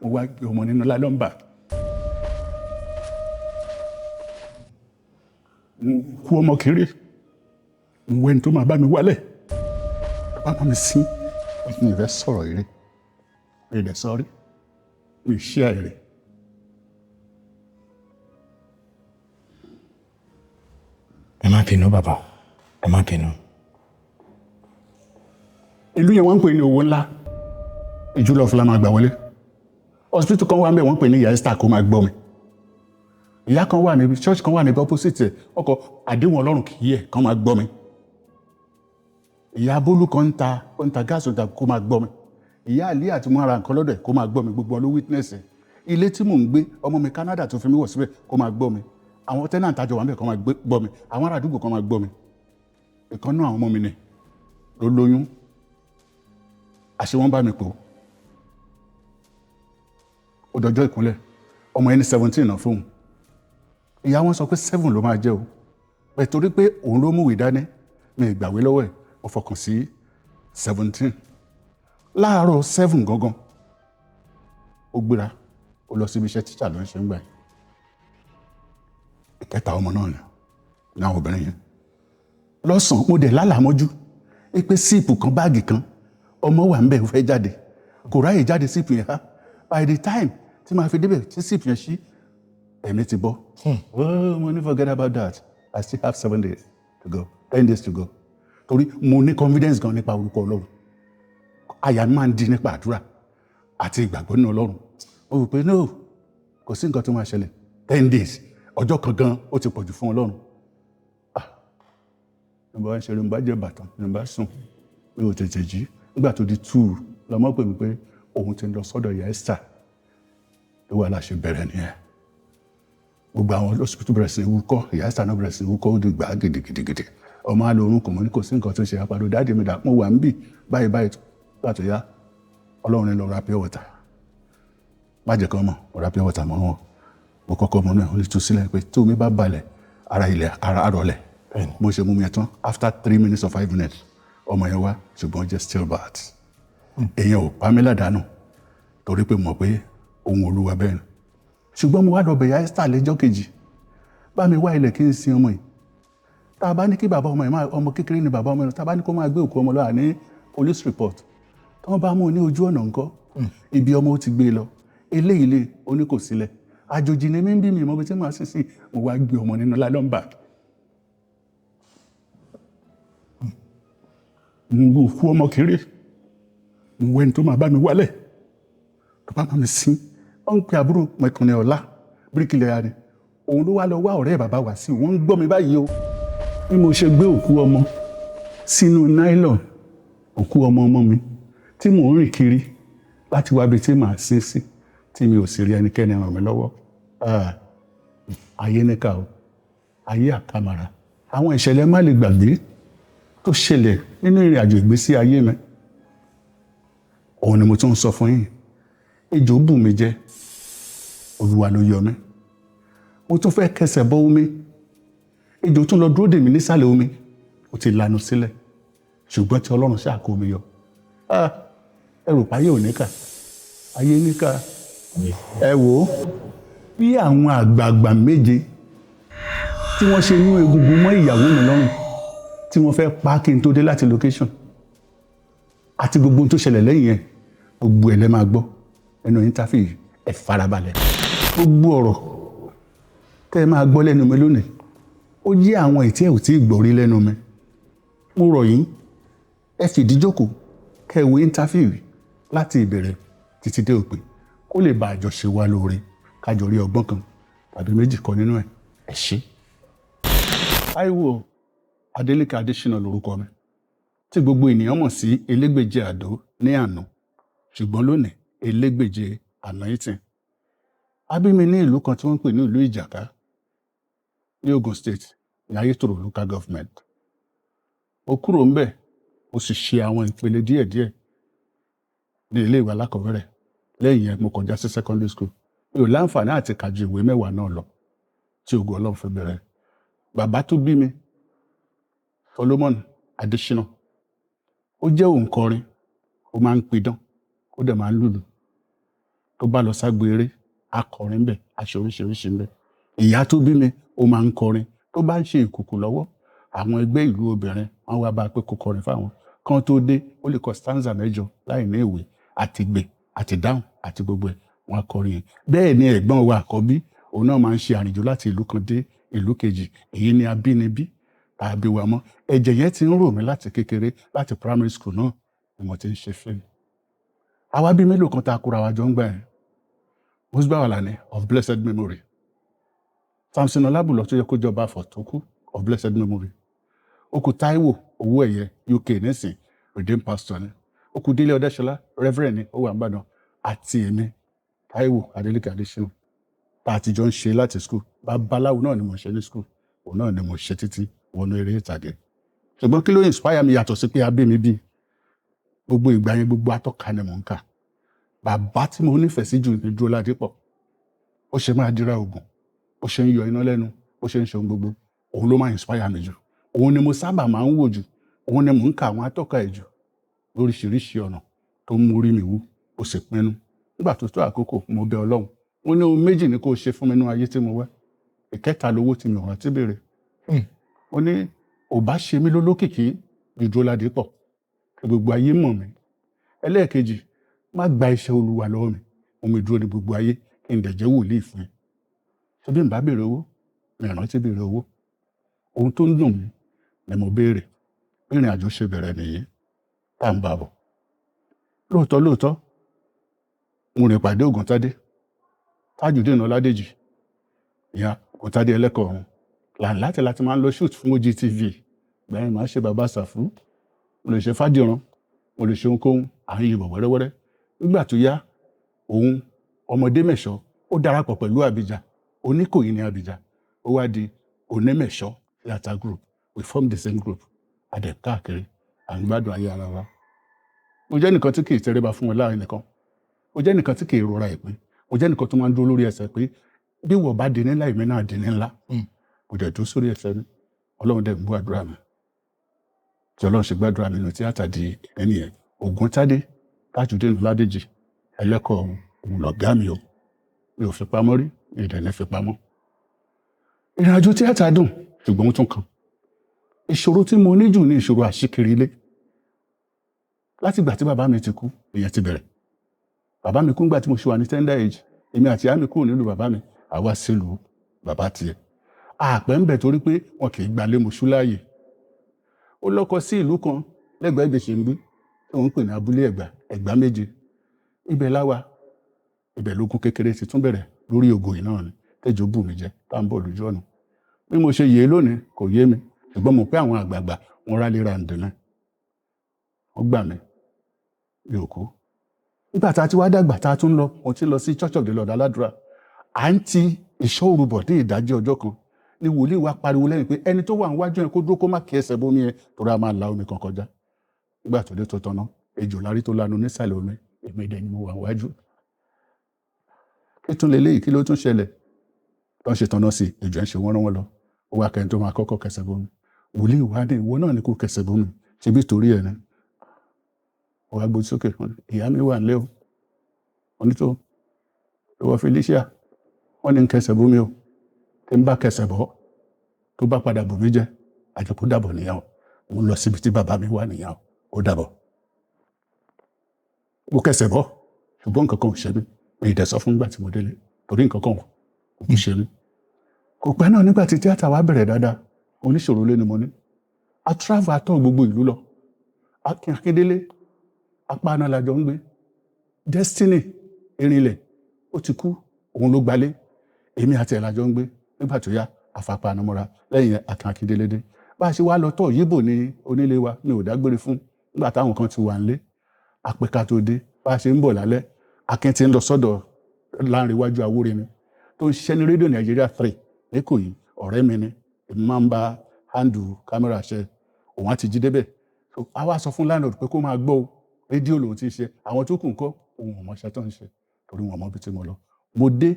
mo wá gbé ọmọ nínú lálọ́mbà. Kú ọmọ kéré, mo wẹ́ni tó máa bá mi wálẹ̀, bá mi sí mi ìfẹ́ sọ̀rọ̀ eré, mi ìdẹ̀ sọ́rí, mi ṣí àìrè. Ẹ má bínú bàbá, ẹ má bínú. Ìlú yẹn wọ́n ń pè ní owó ńlá, ìjùlọ fúlá máa gbà wọlé. Hospital kan wà ń bẹ̀ wọ́n pè ní ìyá Esther kó máa gbọ́ mi. Ìyá kan wà níbi church kan wà níbi opposite ọkọ̀ àdéhùn Ọlọ́run kì í yẹ kán máa gbọ́ mi. Ìyá Bólú kan ń ta gáàsì ọ̀dà kó máa gbọ́ mi. Ìyá Àlí àti mo ara nǹkan lọ́dọ̀ ẹ̀ kó máa gbọ́ mi, gbogbo ló witness ẹ̀. Ilé tí mò ń gbé ọmọ mi Canada tó fi mí wọ̀ síbẹ̀ kó máa gbọ́ mi. Àwọn tenant àjọ wà ń bẹ̀ kó máa gbọ́ mi. Àwọn ará àdúgbò kan máa gbọ́ mi. Ìkan náà àwọn ọmọ mi ni ló lóyún. Àṣé wọ́n bá mi pò. Ó dọjọ́ ìkúnlẹ̀ ọmọ ẹni 17 náà fóun. Ìyá wọn sọ pé 7 ló máa jẹ́ o. Bẹ́ẹ̀ torí pé òun ló múwèé dání mi ìgbàwé lọ́wọ́ ẹ̀ mo fọkàn sí 17. Láàárọ̀ 7 gangan ó gbéra ó lọ síbi iṣẹ́ tíṣà ló ń ṣe ń gbà yìí. Ìkẹta ọmọ náà ni láwọn obìnrin yẹn. Lọ́sàn-án mo dẹ̀ lálàámọ́jú pé síìpù kan báàgì kan ọmọ wà ń bẹ̀ ó fẹ́ jáde kò ráyè jáde síìpù yẹn ha. By the time tí màá fi débẹ̀ tí síìpù yẹn ṣí ẹ̀mí ti bọ́. Oh, mo ní forget about that. I still have 7 days to go, 10 days to go. Torí mo ní confidence gan nípa orúkọ Ọlọ́run. Àyà mi máa ń di nípa àdúrà àti ìgbàgbọ́ nínú Ọlọ́run. Mo rò pé no, kò sí nǹkan tó máa ṣẹlẹ̀. 10 days, ọjọ́ kan gan ó ti pọ̀jù fún Ọlọ́run. Nígbà wá ń ṣeré, mo bá jẹ bàtàn, mo bá sùn, mi ò tètè jí. Nígbà tó di 2, lọ́mọ pè mí pé òun ti ń lọ sọ́dọ̀ ìyá Esther. Ló wà láṣẹ bẹ̀rẹ̀ nìyẹn. Gbogbo àwọn hospital bẹ̀rẹ̀ sí ní wúkọ́, ìyá Esther náà bẹ̀rẹ̀ sí ní wúkọ́, ó di gbà gidigidi. Ọmọ á lo orun kò mọ́ ní kò sí nǹkan tó ṣe àpàdé dáàdì mi dà mo wà ń bì báyìí láti yá Ọlọ́run ní lọ ra pure water. Má jẹ́ kán mọ̀, mo ra pure water mọ́ wọn. Mo kọ́kọ́ mọ́ náà ó lè tú sílẹ̀ pé tó mi bá balẹ̀ ara rọlẹ̀. Mo ṣe mú mi tán after 3 minutes or 5 minutes ọmọ yẹn wá ṣùgbọ́n jẹ́ stillbirth. Èèyàn ò pa mí ládàánù torí pé mo mọ̀ pé ohun Olúwa bẹ́ẹ̀ ni. Ṣùgbọ́n mo wá lọ bẹ̀ ìyá Esther lẹ́jọ́ kejì bá mi wá ilẹ̀ kí n sin ọmọ yìí. Tá a bá ní kí bàbá ọmọ yìí ọmọ kékeré ni bàbá ọmọ yìí tá a bá ní kó máa gbé òkú ọmọ lọ́wọ́ ní police report tí wọ́n bá mú un ní ojú ọ̀nà ńkọ́ ibi ọmọ ó ti gbé lọ eléyìí lè oní kò sílẹ̀ àjòjì ni mí ń bí mi ìmọ̀ bí tí màá sì sí mo wá gbé ọmọ nínú lálọ́mbà. Mo kú ọmọ kéré mo wẹ́ni tó máa bá mi wálẹ̀ tó bá máa mi sí. Wọ́n ń pe àbúrò mẹ́kùnrin ọ̀la bíríkìlẹ̀ ni òun ló wá lọ wá ọ̀rẹ́ bàbá wá sí wọ́n ń gbọ́ mi báyìí o. Bí mo ṣe gbé òkú ọmọ sínú nylon òkú ọmọ mi tí mò ń rìn kiri láti wá ibi tí màá sin sí tí mi ò sì rí ẹnikẹ́ni ràn mí lọ́wọ́. Ayé níkà o, ayé àkàmàrà. Àwọn ìṣẹ̀lẹ̀ má lè gbàgbé tó ṣẹlẹ̀ nínú ìrìn àjò ìgbésí ayé mi. Òun ni mo tún ń sọ fún yín. Ejò bù mí jẹ, Olúwa ló yọ mí. Mo tún fẹ́ kẹsẹ̀ bọ́ omi. Ejò tún lọ dúró dè mí nísàlẹ̀ omi. Ó ti lanu sílẹ̀. Ṣùgbọ́n tí Ọlọ́run ṣáà kó mi yọ. Ẹrù páyé ò níkà. Ayé níkà. Ẹ wò ó. Bí àwọn àgbààgbà méje tí wọ́n ṣe yún egungun mọ́ ìyàwó mi lọ́rùn tí wọ́n fẹ́ pa kí n tó dé láti location. Àti gbogbo ohun tó ṣẹlẹ̀ lẹ́yìn yẹn gbogbo ẹ̀ lẹ́ máa gbọ́ nínú interview ẹ farabalẹ̀. Gbogbo ọ̀rọ̀ tẹ́ ẹ máa gbọ́ lẹ́nu mi lónìí ó jẹ́ àwọn ètí ẹ̀ ò tí ì gbọ́rí lẹ́nu mi. Mo rọ̀ yín ẹ fìdí jókòó kẹ́ ẹ wo interview láti ìbẹ̀rẹ̀ títí dé òpin kó lè bá àjọṣe wa lóore kájọ rí ọgbọ́n kan tàbí méjì kan nínú ẹ̀. Ẹ ṣé. Táíwò Adélékè Adéṣínà lórúkọ mi tí gbogbo ènìyàn mọ̀ sí Elégbèje Àdó ní àná ṣùgbọ́n lónìí Elégbèje Anointing. A bí mi ní ìlú kan tí wọ́n ń pè ní ìlú Ìjàká ní Ogun State ní Ayétòrò local government. Mo kúrò ńbẹ̀ mo sì ṣe àwọn ìpele díẹ̀díẹ̀ ní ilé ìwé alákọ̀ọ́bẹ̀rẹ̀ lẹ́yìn yẹn mo kọjá sí secondary school. Mi ò láǹfààní àti kà ju ìwé 10 náà lọ tí ògo Ọlọ́run fi bẹ̀rẹ̀. Bàbá tó bí mi Solomon Adéṣínà ó jẹ́ òǹkọrin ó máa ń pidán ó dẹ̀ máa ń lùlù. tó bá lọ ságbo eré akọrin bẹ̀ aṣọ oríṣiríṣi bẹ̀. Ìyá tó bí mi ó máa ń kọrin tó bá ń ṣe ìkùkù lọ́wọ́ àwọn ẹgbẹ́ ìlú obìnrin wọ́n wá bá a pé kó kọrin fáwọn kan tó dé ó lè kọ stanza 8 láì ní ìwé àti gbè àti dáhùn àti gbogbo ẹ̀ wọ́n kọrin yẹn. Bẹ́ẹ̀ ni ẹ̀gbọ́n wa àkọ́bí òun náà máa ń ṣe àrìnjò láti ìlú kan dé ìlú kejì. Èyí ni abínibí tàbí wa mọ́. Ẹ̀jẹ̀ yẹn ti ń rò mí láti kékeré láti primary school náà ni mo ti ń ṣe fíìmù. Àwa bí mélòó kan tá a kóra wa jọ ń gbà yẹn. Musbah Alani of blessed memory. Samson Ọlábùlọ tó yẹ kó jọba àfọ̀ tó kú of blessed memory. Ó kù Táíwò Owóẹ̀yẹ UK nísìn redeemed pastor ni. Ó kù Délé Ọdẹ́ṣọlá reverend ni ó wà níbàdàn àti èmi Táíwò Adélékè Adéṣínà tá a ti jọ ń ṣe láti school. Babaláwo náà ni mo ṣe ní school òun náà ni mo ṣe títí wọnú eré ìtàgé. Ṣùgbọ́n kí ló inspire mi yàtọ̀ sí pé abé mi bí gbogbo ìgbà yẹn gbogbo atọ́ka ni mò ń kà. Bàbá tí mo nífẹ̀ẹ́ sí jù ní Dúró Ládípọ̀. Ó ṣe máa dira ogun ó ṣe ń yọ iná lẹ́nu ó ṣe ń ṣe ohun gbogbo òun ló máa inspire mi jù. Òun ni mo sábà máa ń wò jù òun ni mò ń ka àwọn atọ́ka ẹ̀ jù lóríṣiríṣi ọ̀nà tó ń mú orí mi wú ó sì pinnu. Nígbà tó tó àkókò mo bẹ Ọlọ́run ó ní ohun méjì ni kó ṣe fún mi nínú ayé tí mo wá. Ìkẹta lówó tí mi ò rántí béèrè. Ó ní ò bá ṣe mí lólókìkí ju Dúró Ládípọ̀ kí gbogbo ayé mọ̀ mí. Ẹlẹ́ẹ̀kejì má gba iṣẹ́ Olúwa lọ́wọ́ mi omi dúró ní gbogbo ayé kí n dẹ̀ jẹ́ wòlíì fún ẹ. Ṣé bí n bá béèrè owó mi rántí béèrè owó ohun tó ń dùn mí ni mo béèrè bí ìrìn àjò ṣe bẹ̀rẹ̀ nìyí tá ń bá bọ̀. Lóòótọ́ mo rìn pàdé Ògúntádé Tajudeen Ọládèjì ìyá Ògúntádé ẹlẹ́kọ̀ọ́ ọ̀hún láti máa ń lọ shoot fún OGTV gbẹ̀yìn máa ṣe bàbá Sàfú mo lè ṣe Fádìran mo lè ṣe ohunkóhun à ń yìnbọn wẹ́rẹ́wẹ́rẹ́. Nígbà tó yá òun ọmọdé mẹ̀ṣọ́ ó darapọ̀ pẹ̀lú Abija Oníkòyí ní Abija ó wá di Onímẹ̀ṣọ́ theatre group we form the same group adẹ̀ káàkiri à ń gbádùn ayé ara wa. Mo jẹ́ nìkan tí kì í tẹríba fún wọn láàrin nìkan mo jẹ́ nìkan tí kì í rora ìpín mo jẹ́ nìkan tó máa ń dúró lórí ẹsẹ̀ pé bí wọ́n bá di ní ńlá ìmí náà di ní ńlá mo dẹ̀ dúró sórí ẹsẹ̀ mi Ọlọ́run dẹ̀ ń gbọ́ àdúrà mi tí Ọlọ́run ṣe gbàdúrà mi nínú tíátà di ẹni yẹn. Ògúntádé Tajudeen Ọládèjì ẹlẹ́kọ̀ọ́ òun lọ̀gá mi o mi ò fi pamọ́ rí ìdẹ̀lẹ́ fi pamọ́. Ìrìn àjò tíátà dùn ṣùgbọ́n ó tún kan ìṣòro tí mo ní jù ní ìṣòro àṣíkiri ilé. Láti ìgbà tí bàbá mi ti kú ìyẹn ti bẹ̀rẹ̀. Bàbá mi kú nígbà tí mo ṣe wà ní tender age èmi àti ìyá mi kúrò nílùú bàbá mi àwa sílùú bàbá tiẹ̀. Àpẹ́ ń bẹ̀ torí pé wọn kì í gbalé Mọ̀ṣú láàyè. Ó lọ́kọ sí ìlú kan lẹ́gbẹ̀ẹ́ ibi ṣe ń gbé tí wọ́n ń pè ní abúlé Ẹ̀gbá méje. Ibẹ̀ láwa ibẹ̀ lógún kékeré ti tún bẹ̀rẹ̀ lórí ògo yìí náà ni tẹ́jọ́ bù mí jẹ tá ń bọ̀ lójú ọ̀nà. Bí mo ṣe yè lónìí kò yé mi ṣùgbọ́n mo pé àwọn àgbààgbà wọn rálé ra ǹdùn náà wọ́n gbà mí mi ò kú. Nígbà tá a ti wá dàgbà tá a tún lọ mo ti lọ sí Church of the Lord Aládùúrà à ń ti ìṣọ́ òru bọ̀ dé ìdájí ọjọ́ kan ni wòlíì wa pariwo lẹ́yìn pé ẹni tó wà níwájú yẹn kó dúró kó má kí ẹsẹ̀ bómi yẹn torí a máa la omi kan kọjá. Nígbà tó dé tó tọ́nà ejò lárí tó lanu nísàlẹ̀ omi èmi ìdẹ̀ ni mo wà níwájú. Kí tún leléyìí kí ló tún ṣẹlẹ̀ tó ń ṣe tọ́nà sí ejò ń ṣe wọ́n rán wọn lọ ó wá kẹ́ni tó máa kọ́kọ́ kẹsẹ̀ bómi. Wòlíì wa ní ìwọ náà ni kó kẹsẹ̀ bómi ṣe bí torí ẹ̀ ni. Ó wá gbójú sókè ìyá mi wà nílé o onítò lọ́wọ́ Felicia wọ́n ní kẹsẹ̀ bómi o tí ń bá kẹsẹ̀ bọ́ tó bá padà bù mí jẹ́ àjọkú dàbọ̀ nìyàwó mo lọ síbi tí bàbá mi wà nìyàwó ó dàbọ̀. Mo kẹsẹ̀ bọ́ ṣùgbọ́n nǹkan kan ò ṣe mí mi ìdẹ̀ sọ fún nígbà tí mo délé torí nǹkan kan ò ṣe mí. Kò pẹ́ náà nígbà tí tíátà wa bẹ̀rẹ̀ dáadáa oníṣòro lé ni mo ní. A travel atọ́ gbogbo ìlú lọ Akin Akíndélé apá náà lájọ ń gbé Destiny Erinlẹ̀ ó ti kú òun ló gbalé èmi àti ẹ̀ lájọ ń gbé nígbà tó yá àfapá anamọ́ra lẹ́yìn Akin Akíndélé dé. Bá a ṣe wá lọ tọ̀ yíbò ní onílé wa mi ò dágbére fún nígbà táwọn kan ti wà nílé àpèká tó dé bá a ṣe ń bọ̀ lálẹ́ Akin ti ń lọ sọ́dọ̀ Láńrewájú Awóremi tó ń ṣiṣẹ́ ní rédíò Nàìjíríà 3 lẹ́kọ̀ọ́ yìí ọ̀rẹ́ mi ni èmi máa ń bá handle kámẹ́rà ṣe òun á ti jí débẹ̀. A wá sọ fún landlord pé kó máa gbọ́ o rédíò lòun ti ṣe àwọn tó kù ńkọ́ òun ò mọṣẹ́ tó ń ṣe torí wọn mọ bí tí mo lọ. Mo dé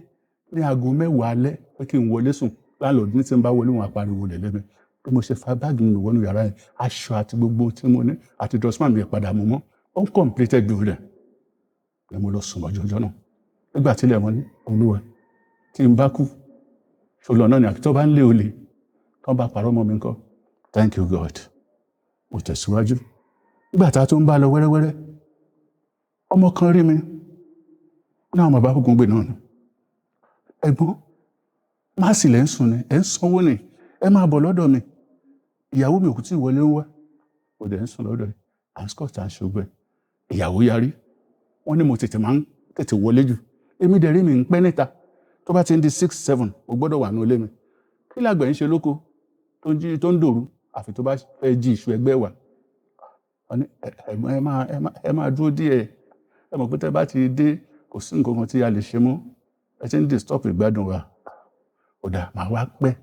ní aago 10 alẹ́ pé kí n wọlé sùn landlord ní tí ń bá wọlé wọn apariwo lẹ̀ lẹ́mẹ̀ bí mo ṣe fa báàgì mi wọnú yàrá yẹn aṣọ àti gbogbo tí mo ní àti dustman mi padà mú mọ́ uncompleted building ni mo lọ sùn lọ́jọ́ náà nígbà tí ilẹ̀ mọ́ ní Olúwa tí n bá kú ṣòlò náà ni àbí tó bá ń lé olè tó bá parọ́ mọ́ mi ńkọ́. Thank you God. Mo tẹ̀síwájú. Nígbà tá a tó ń bá lọ wẹ́rẹ́wẹ́rẹ́ ọmọ kan rí mi náà ọmọ bá gbogbo gbé náà ni. Ẹ̀gbọ́n má sì lẹ́ ń sùn ni ẹ̀ ń sanwó ni ẹ máa bọ̀ lọ́dọ̀ mi. Ìyàwó mi ò kú tí ìwọlé ń wá ó dẹ̀ ń sùn lọ́dọ̀ rẹ̀ à ń scott à ń ṣògbẹ́. Ìyàwó yarí wọ́n ní mo tètè máa ń tètè wọlé jù èmi dẹ̀ rí mi ń pẹ́ níta tó bá ti ń di 6-7 o gbọ́dọ̀ wà ní ilé mi. Kí làgbẹ̀ ń ṣe lóko tó ń dòru àfi tó bá fẹ́ jí ìṣù ẹgbẹ́ wà. Ẹ máa dúró díẹ̀ ẹ mọ̀ pé tẹ́ bá ti dé kò sí nǹkan kan tí a lè ṣe mọ́ ẹ ti ń disturb ìgbádùn wa. Ó dà máa wá pẹ́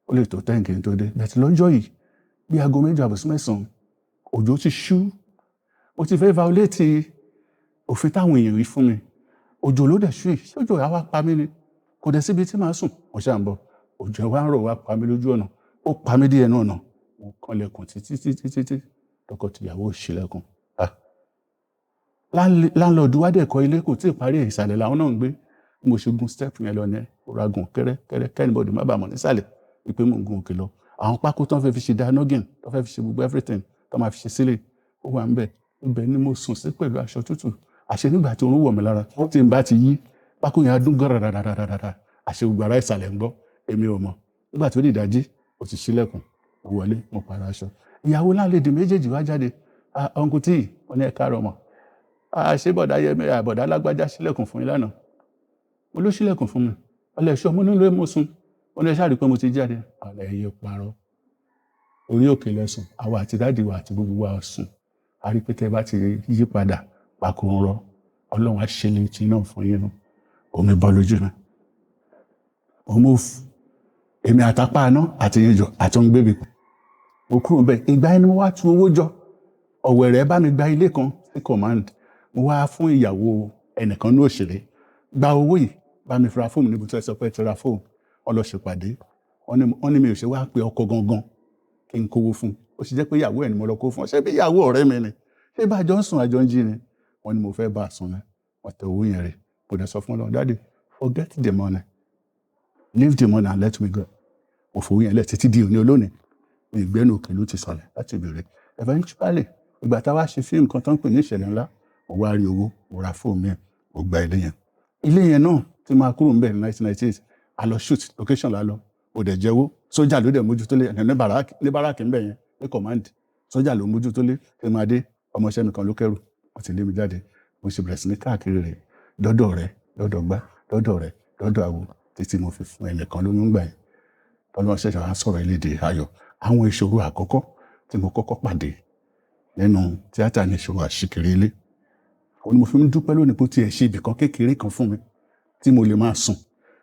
ó lè tó 10 kí n tó dé bẹ̀tì lọ́jọ́ yìí bí aago 7 àbọ̀ sí 9 òjò ti ṣú ó ti fẹ́ violate òfin táwọn èèyàn rí fún mi òjò ló dẹ̀ ṣú yìí ṣé òjò yà wá pa mí ni kò dẹ̀ síbi tí màá sùn mo ṣáà ń bọ̀ òjò wa ń rọ̀ wá pa mí lójú ọ̀nà ó pa mí díẹ̀ náà mo kanlẹ̀kùn títí tọkọ-tìyàwó ṣílẹ̀kùn. Láńlọ́ọ̀dù wá dẹ̀ kọ́ ilé kò tí ì parí ìsàlẹ̀ làwọn náà ń gbé mo ṣe gun step yẹn lọ ní ọ̀ragùn kẹ́rẹ́ kẹ́nìbọ̀dì má bàa mọ̀ nísàlẹ̀ wípé mò ń gun òkè lọ àwọn pákó tó ń fẹ́ fi ṣe dianogun tó fẹ́ fi ṣe gbogbo everything tó máa fi ṣe sílẹ̀ ó wà ń bẹ̀ ibẹ̀ ni mo sùn sí pẹ̀lú aṣọ tútù àṣẹ nígbà tí oorun wọ̀ mí lára tí n bá ti yí pákó yẹn á dún gàràràràràrà àṣẹ gbogbo ara ìsàlẹ̀ ń gbọ́ èmi ò mọ̀ nígbà tó di ìdájí ó ti ṣílẹ̀kùn ó wọlé mo pààrọ̀ aṣọ ìyàwó láńlẹ́dì méjèèjì wá jáde ọ̀nkú tí wọ́n ní ẹ̀ka rọ̀ mọ̀ ṣé bọ̀dá yẹmí àbọ̀dá lágbájá ṣílẹ̀kùn fún yín lánàá mo ló ṣílẹ̀kùn fún mi ọlẹ́ ẹ̀ṣọ́ mo nílò mo sùn ó ní ẹ̀ṣá rí pé mo ti jáde ọ̀lẹ́ ẹ̀yẹ parọ́ orí òkè lẹ́sùn àwa àti dáàdì wa àti gbogbo wa sùn a rí pé tẹ́ bá ti yí padà pàkó ń rọ ọlọ́run á ṣe létí náà fún yín nù omi bọ́ lójú mi mo mú èmi àtàpá àná àti yíjọ àti ń gbébì mo kúrò bẹ́ẹ̀ ìgbà ẹni mo wá tu owó jọ ọ̀wẹ̀rẹ̀ bá mi gba ilé kan sí command mo wá fún ìyàwó ẹnìkan ní òṣèré gba owó yìí bá mi fura fóònù níbi tó ẹ sọ pé tẹra fóònù ọlọ́ṣèpàdé wọ́n ní mi ò ṣe wá pé ọkọ gangan kí n kówó fún ó sì jẹ́ pé ìyàwó ẹ̀ ni mo lọ kó fún ọ ṣé bí ìyàwó ọ̀rẹ́ mi ni ṣé bá a jọ ń sùn àjọ ń jí ni wọ́n ní mo fẹ́ bá a sùn ni wọ́n tẹ owó yẹn rẹ̀ kò dẹ̀ sọ fún ọlọ́run dáàdì forget the money leave the money and let me go mo fowó yẹn lẹ̀ títí di òní olónìí mi ìgbẹ́nu òkè ló ti sọ̀rọ̀ láti bèrè eventually ìgbà tá a wá ṣe fíìmù kan tó ń pè ní ìṣẹ̀lẹ̀ ńlá mo wá rí owó mo ra fóònù mi mo gba ilé yẹn náà tí máa kúrò ń bẹ̀ ní 1998 a lọ shoot location la lọ ó dẹ̀ jẹ́wọ́ sójà ló dẹ̀ mójútó lé ní báràkì ń bẹ̀ yẹn ní command sójà ló mójútó lé tí máa dé ọmọọṣẹ́ mi kan ló kẹ́rù wọ́n ti lé mi jáde mo ṣe bẹ̀rẹ̀ sí ní káàkiri rẹ̀ dọ́dọ̀ rẹ̀ dọ́dọ̀ gbá dọ́dọ̀ rẹ̀ dọ́dọ̀ àwo títí mo fi fún ẹnìkan lóyún gbà yẹn ọlọ́run ṣẹ̀ṣẹ̀ wá sọ̀rọ̀ elédè ayọ̀ àwọn ìṣòro àkọ́kọ́ tí mo kọ́kọ́ pàdé nínú tíátà ní ìṣòro àṣìkiri ilé òun ni mo fi ń dúpẹ́ lónìí pé ó tiẹ̀ ṣe ibìkan kékeré kan fún mi tí mo lè máa sùn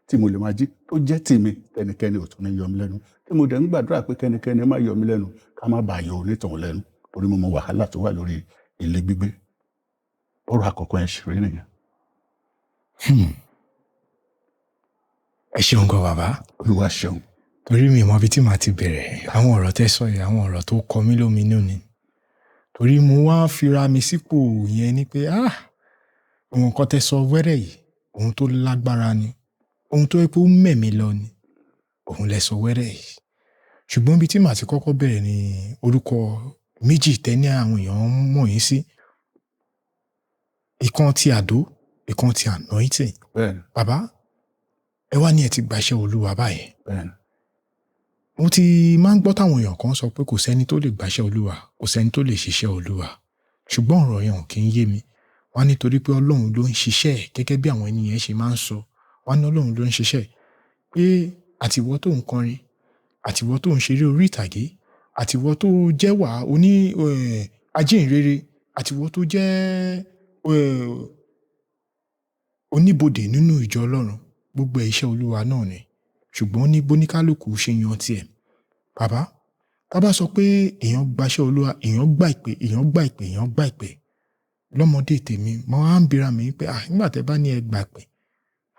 tí mo lè máa jí tó jẹ́ tèmi kẹ́nikẹ́ni ò tún ní yọ mí lẹ́nu tí mo dẹ̀ ń gbàdúrà pé kẹ́nikẹ́ni má yọ mí lẹ́nu ká má bàa yọ onítọ̀hún lẹ́nu torí mo mọ wàhálà tó wà lórí ilé gbígbé ọ̀rọ̀ àkọ́kọ́ ẹ̀ ṣeré nìyẹn. ẹ ṣeun gan bàbá. Olúwa ṣeun. torí mi mọ ibi tí màá ti bẹ̀rẹ̀ àwọn ọ̀rọ̀ tẹ́ sọ yìí àwọn ọ̀rọ̀ tó kọ mí lóminú ni torí mo wá fira mi sípò yẹn ni pé ohun kan tẹ́ sọ wẹ́rẹ́ yìí ohun tó lágbára ni ohun tó yẹ pé ó mẹ̀mí lọ ni òun lẹ sọ wẹ́rẹ́ yìí ṣùgbọ́n ibi tí màá ti kọ́kọ́ bẹ̀rẹ̀ ni orúkọ méjì tẹ́ ní àwọn èèyàn mọ̀ yín sí ìkan ti àdó ìkan ti anointing. Bẹ́ẹ̀ni. Bàbá ẹ wá ní ẹ ti gbàṣẹ Olúwa báyìí. Bẹ́ẹ̀ni. mo ti máa ń gbọ́ táwọn èèyàn kan sọ pé kò sẹ́ni tó lè gbàṣẹ Olúwa kò sẹ́ni tó lè ṣiṣẹ́ Olúwa ṣùgbọ́n ọ̀rọ̀ yẹn ò kí ń yé mi wọ́n nítorí pé Ọlọ́run ló ń ṣiṣẹ́ gẹ́gẹ́ bí àwọn ènìyàn ṣe máa ń sọ wọ́n ní Ọlọ́run ló ń ṣiṣẹ́ pé àtiwọ́ tó ń kọrin àtiwọ́ tó ń ṣeré orí ìtàgé àtiwọ́ tó jẹ́ ajínrere àtiwọ́ tó jẹ́ oníbodè nínú ìjọ Ọlọ́run gbogbo iṣẹ́ Olúwa náà ni ṣùgbọ́n ní bóníkálùkù ṣe yan tiẹ̀. Bàbá tá bá sọ pé èèyàn gbaṣẹ́ Olúwa èèyàn gbà ìpè lọ́mọdé tèmi mo á ń bira mi pé nígbà tẹ́ bá ní ẹ gbà pé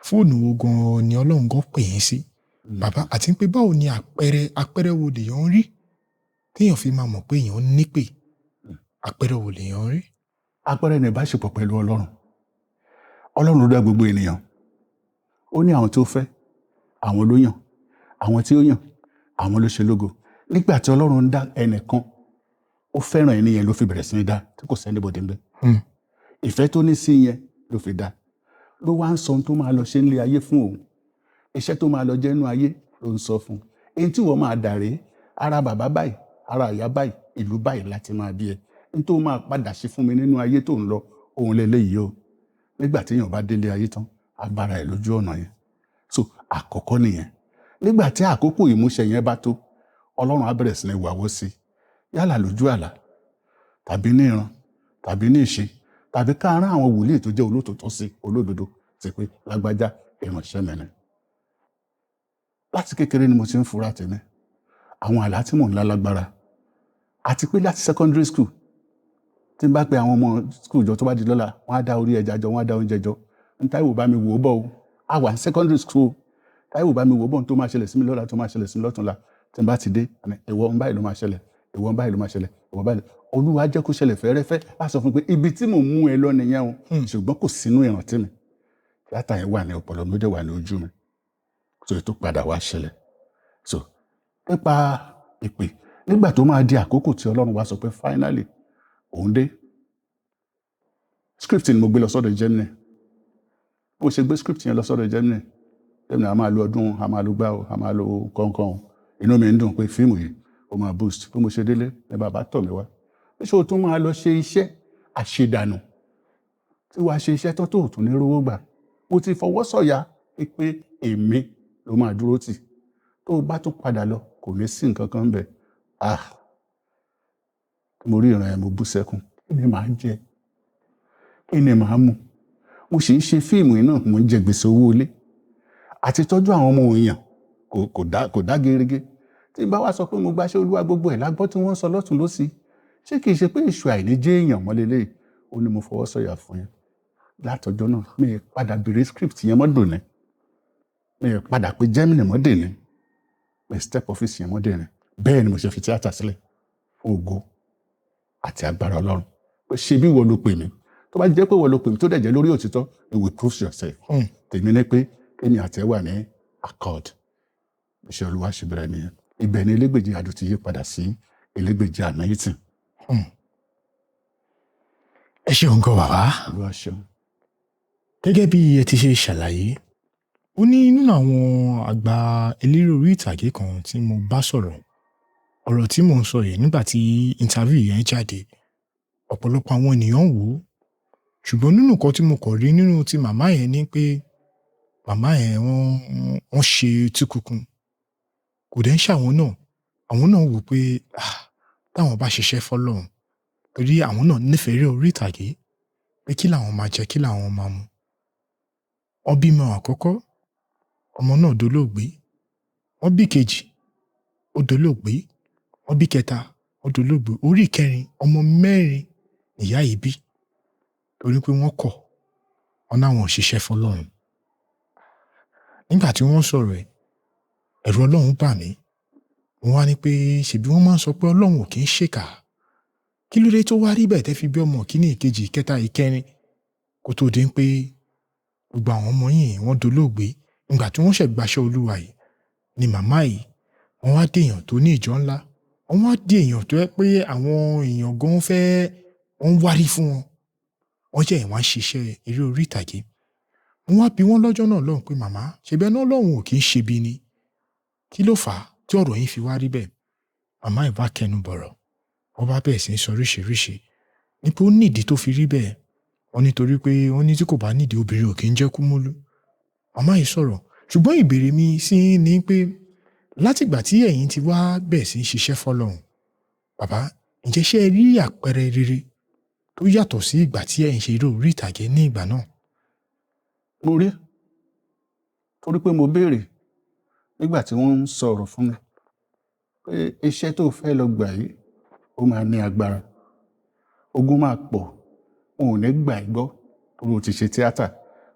fóònù wo gan ni Ọlọ́run gan pè yín sí. Bàbá àti pé báwo ni àpẹẹrẹ wo lèèyàn rí téèyàn fi máa mọ̀ pé èèyàn nípè àpẹẹrẹ wo lèèyàn rí. Àpẹẹrẹ ní ìbáṣepọ̀ pẹ̀lú Ọlọ́run Ọlọ́run ló dá gbogbo ènìyàn. Ó ní àwọn tó fẹ́, àwọn ló yàn, àwọn tí ó yàn, àwọn ló ṣe lógo. Nígbà tí Ọlọ́run ń dá ẹnìkan, ó fẹ́ràn ẹni yẹn ló fi bẹ̀rẹ̀ sí ní dá, tí kò sẹ́ni bòdì ń bẹ. Ìfẹ́ tó ní sí yẹn ló fi dá. Ló wá ń sọ ohun tó máa lọ ṣe nílé ayé fún òun. Iṣẹ́ tó máa lọ jẹ́ nínú ayé ló ń sọ fún un. Èyí tí wọ́n máa dà rèé, ara bàbá báyìí, ara ìyá báyìí, ìlú báyìí láti máa bí ẹ. Ní tó máa padà ṣe fún mi nínú ayé tó ń lọ, òun lélẹ́yìí o. Nígbà tí èèyàn bá délé ayé tán, á bára ẹ̀ lójú ọ̀nà yẹn. So àkọ́kọ́ nìyẹn. Nígbà tí àkókò ìmúṣẹ yẹn bá tó, Ọlọ́run á bẹ̀rẹ̀ sí ní wàwó sí i. Yálà lójú àlá, tàbí ní ìran, tàbí ní ìṣe, tàbí ká rán àwọn wòlíì tó jẹ́ olótòótọ́ sí olódodo sí pé lágbájá ìránṣẹ́ mi ni. Láti kékeré ni mo ti ń fura tèmi. Àwọn àlá tí mò ń lá lágbára. Àti pé láti secondary school, tí n bá pe àwọn ọmọ school jọ tó bá di lọ́la, wọ́n á dá orí ẹja jọ, wọ́n á dá oúnjẹ jọ. Táíwò bá mi wò ó bọ̀ o. A wà ní secondary school. Táíwò bá mi wò ó bọ̀ tó máa ṣẹlẹ̀ sí mi lọ́la, tó máa ṣẹlẹ̀ sí mi lọ́tùnla. Tí n bá ti dé, ìwọ ń báyìí ló máa ṣẹlẹ̀, ìwọ ń báyìí ló máa ṣẹlẹ̀, ìwọ báyìí. Olúwa jẹ́ kó ṣẹlẹ̀ fẹ́rẹ́fẹ́. Á sọ fún mi pé ibi tí mò ń mú ẹ lọ nìyẹn o. Ṣùgbọ́n kò sínú ìrántí mi. Tíátà yẹn wà ní ọpọlọ mi, ó dẹ̀ wà ní ojú mi. So ètò padà wá ṣẹlẹ̀. So nípa ìpè, nígbà tó máa di àkókò tí Ọlọ́run wá sọ pé finally òun dé. Script ni mo gbé lọ sọ́dọ̀ Germany. Bó ṣe gbé script yẹn lọ sọ́dọ̀ Germany, Germany a máa lo ọdún, a máa lo gbá o, a máa lo kọ̀ọ̀kan. Inú mi ń dùn pé fíìmù yìí ó máa boost. Bí mo ṣe délé, ni bàbá tọ̀ mí wá. Ṣé o tún máa lọ ṣe iṣẹ́ àṣedànù? Tí wàá ṣe iṣẹ́ tán tó tún ní rówó gbà. Mo ti fọwọ́ sọ̀yà pé èmi ló máa dúró tì. Tó o bá tún padà lọ, kò ní sí nǹkan kan bẹ̀. Mo rí ìran ẹ̀, mo bú sẹ́kún. Kí ni màá jẹ? Kí ni màá mu? Mo sì ń ṣe fíìmù yìí náà, mo ń jẹ gbèsè owó ilé. Àti tọ́jú àwọn ọmọ èèyàn kò dá gerege. Tí n bá wá sọ pé mo gbaṣẹ́ Olúwa gbogbo ẹ̀ lágbọ́ tí wọ́n sọ lọ́tùn lósì. Ṣé kìí ṣe pé èṣù àìní jẹ́ èèyàn mọ́ lélẹ́yìí? Ó ní mo fọwọ́ sọ̀yà fún yẹn. Látọjọ́ náà, mi ì padà bèrè script yẹn mọ́ dòní. Mi ì padà pé Germany mọ́ dèní. Mi step office yẹn mọ́ dèní. Bẹ́ẹ̀ ni mo ṣe fi tíátà sílẹ̀ fún ògo àti agbára Ọlọ́run. Pé ṣe bí wọ́n ló pè mí. Tó bá jẹ́ pé wọ́n ló pè mí tó dẹ̀ jẹ́ lórí òtítọ́, you will prove yourself. Tèmi ní pé kémi àti ẹ wà ní accord. Iṣẹ́ Olúwa ṣe bẹ̀rẹ̀ nìyẹn. Ibẹ̀ ni Elégbèjì Adùn ti yí padà sí Elégbèjì Anointing. Ẹ ṣeun gan bàbá. Olúwa ṣeun. Gẹ́gẹ́ bí ẹ ti ṣe ṣàlàyé, ó ní nínú àwọn àgbà eléré orí ìtàgé kan tí mo bá sọ̀rọ̀. Ọ̀rọ̀ tí mò ń sọ yìí nígbà tí interview yẹn jáde, ọ̀pọ̀lọpọ̀ àwọn ènìyàn wò ó. Ṣùgbọ́n nínú nǹkan tí mo kọ̀ rí nínú ti màmá yẹn ni pé màmá yẹn wọ́n ṣe túkùkùn. Kò dẹ̀ ń ṣàwọn náà. Àwọn náà wò pé táwọn bá ṣiṣẹ́ fọ́lọ́run, torí àwọn náà nífẹ̀ẹ́ eré orí ìtàgé, pé kí làwọn máa jẹ, kí làwọn máa mu. Wọ́n bímọ àkọ́kọ́, ọmọ náà dolóògbé. Wọ́n bí kejì, ó dolóògbé. Wọ́n bí kẹta, ó dolóògbé. Orí kẹrin, ọmọ 4 ìyá yìí bí. Torí pé wọ́n kọ̀, wọ́n náwọn ṣiṣẹ́ fọ́lọ́run. Nígbà tí wọ́n sọ̀rọ̀ ẹ̀, ẹ̀rù Ọlọ́run bà mí. Wọ́n wá ní pé ṣèbí wọ́n máa ń sọ pé Ọlọ́run ò kí ń ṣèkà. Kí ló dé tó wá rí bẹ́ẹ̀ tẹ́ fi bí ọmọ kíní, ìkejì, ìkẹta, ìkẹrin kó tó dé pé gbogbo àwọn ọmọ yìí wọ́n dolóògbé. Nígbà tí wọ́n ṣẹ̀ gbaṣẹ́ Olúwa yìí ni màmá yìí wọ́n wá dé èèyàn tó ní ìjọ ńlá. Wọ́n wá dé èèyàn tó yẹ pé àwọn èèyàn gan wọ́n wárí fún wọn. Wọ́n jẹ́ ìwọ̀n ṣiṣẹ́ eré orí ìtàgé. Wọ́n wá bi wọ́n lọ́jọ́ náà lọ́hùn pé màmá, ṣebí ẹni Ọlọ́run ò kí ń ṣe bí ni? Kí ló fà á tí ọ̀rọ̀ yín fi wá rí bẹ́ẹ̀? Màmá yìí bá kẹnu bọ̀rọ̀. Wọ́n bá bẹ̀rẹ̀ sí ní sọ oríṣiríṣi. Ní pé ó nídìí tó fi rí bẹ́ẹ̀. Wọ́n nítorí pé wọ́n ní tí kò bá nídìí obìnrin ò kí ń jẹ́ kúmólú. Màmá yìí sọ̀rọ̀. Ṣùgbọ́n ìbéèrè mi sí ni pé látìgbà tí ẹ̀yin ti wá bẹ̀rẹ̀ sí ní ṣiṣẹ́ fọ́lọ́run, bàbá, ǹjẹ́ ṣé ẹ rí àpẹẹrẹ rere tó yàtọ̀ sí ìgbà tí ẹ̀ ń ṣe eré orí ìtàgé ní ìgbà náà? Mo rí. Torí pé mo béèrè nígbà tí wọ́n ń sọ̀rọ̀ fún mi pé iṣẹ́ tó fẹ́ lọ gbà yìí ó máa ní agbára. Ogun máa pọ̀. Wọn ò ní gbà ẹ́ gbọ́ torí o ti ṣe tíátà.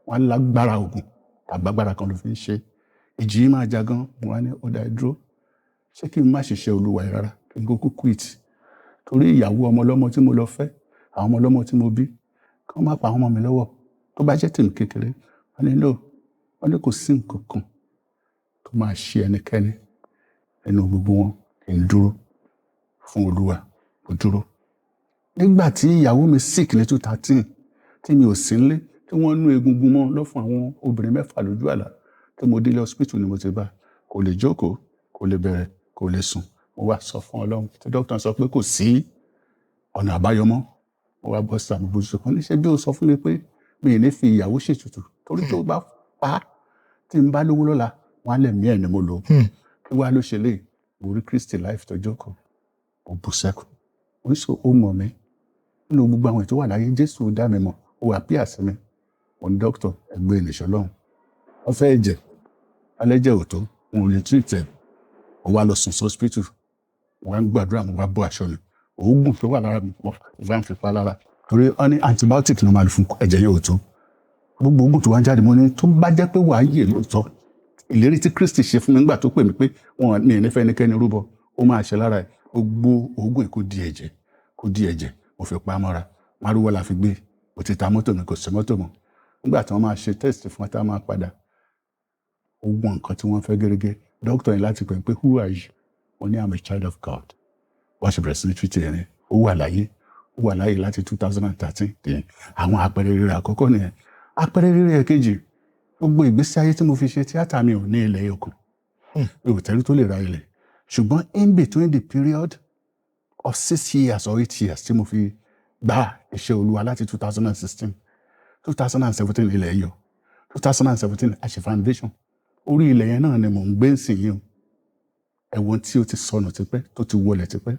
Wọ́n á lágbára ogun tàbágbára kan ló fi ń ṣe. Ìjì yìí máa jà gan. Mo wá ní ó dá ẹ dúró. Ṣé kí n má ṣiṣẹ́ Olúwa yìí rárá? Kí n kúkú quit. Torí ìyàwó ọmọ ọlọ́mọ tí mo lọ fẹ́, àwọn ọmọ ọlọ́mọ tí mo bí, kí wọ́n má pa àwọn ọmọ mi lọ́wọ́. tó bá jẹ́ tèmi kékeré wọ́n ní no, wọ́n ní kò sí nǹkan kan tó máa ṣe ẹnikẹ́ni nínú gbogbo wọn kí n dúró fún Olúwa, mo dúró. Nígbà tí ìyàwó mi sick ní 2013 tí mi ò sí nílé tí wọ́n nú egungun mọ́ lọ fún àwọn obìnrin 6 lójú àlá tí mo délé hospital ni mo ti bá, kò lè jókòó, kò lè bẹ̀rẹ̀, kò lè sùn. Mo wá sọ fún Ọlọ́run tí dókítà sọ pé kò sí ọ̀nà àbáyọ mọ́. Mo wá bọ́ sí àmì bójú kan níṣẹ́ bí ó sọ fún mi pé mi ì ní fi ìyàwó ṣètùtù torí tó bá pa á tí n bá lówó lọ́la wọ́n á lẹ̀mí ẹ̀ ni mo lò ó. Kí wá ló ṣe léyìí? Mo rí Kristi life tó jókòó, mo bú sẹ́kù. Oníṣòwò ó mọ̀ mí nínú gbogbo àwọn ètò wà láyé, Jésù dá mi mọ̀, ó wà pí àsì mi. Mo ní dókítà ẹgbẹ́ ìnìṣọ́ lọ́hùn. Wọ́n fẹ́ ẹ̀jẹ̀, alẹ́jẹ̀ ò tó, wọn ò lè treat ẹ̀. Mo wá lọ sùn sí hospital, mo wá ń gbàdúrà, mo wá bọ́ aṣọ mi. Òógùn tó wà lára mi, mo wá ń fi pa lára. Torí wọ́n ní antibiotic ló máa lò fún ẹ̀jẹ̀ yẹn ò tó. Gbogbo òógùn tó wá ń jáde, mo ní tó bá jẹ́ pé wàá yè lóòótọ́. Ìlérí tí Kristi ṣe fún mi nígbà tó pè mí pé wọn ní ìnífẹ́ ẹnikẹ́ni rúbọ, ó máa ṣe lára ẹ̀. Gbogbo òógùn kò di ẹ̀jẹ̀, kò di ẹ̀jẹ̀, mo fi pa á mọ́ra. Márúwọ́ la fi gbé, mo ti ta mọ́tò mi, kò sí mọ́tò mọ́. Nígbà tí wọ́n máa ṣe test fún wa tá a máa padà, ó gbọ́n nǹkan tí wọ́n fẹ́ gẹ́gẹ́. Dókítà yẹn láti pè mí pé who are you? Mo ní I'm a child of God. Wọ́n ṣe bẹ̀rẹ̀ sí ní treat ẹni. Ó wà láyé láti 2013 dé. Àwọn àpẹẹrẹ rere àkọ́kọ́ nìyẹn. Àpẹẹrẹ rere ẹ̀kejì, gbogbo ìgbésí ayé tí mo fi ṣe tíátà mi ò ní ilẹ̀ yòókù. Mi ò tẹ́rí tó lè ra ilẹ̀. Ṣùgbọ́n in between the period of 6 years or 8 years tí mo fi gba iṣẹ́ Olúwa láti 2016, 2017 ilẹ̀ yọ. 2017 a ṣe foundation. Orí ilẹ̀ yẹn náà ni mò ń gbé nsìn yìí o. Ẹ̀wọ̀n tí ó ti sọnù tipẹ́, tó ti wọlẹ̀ tipẹ́.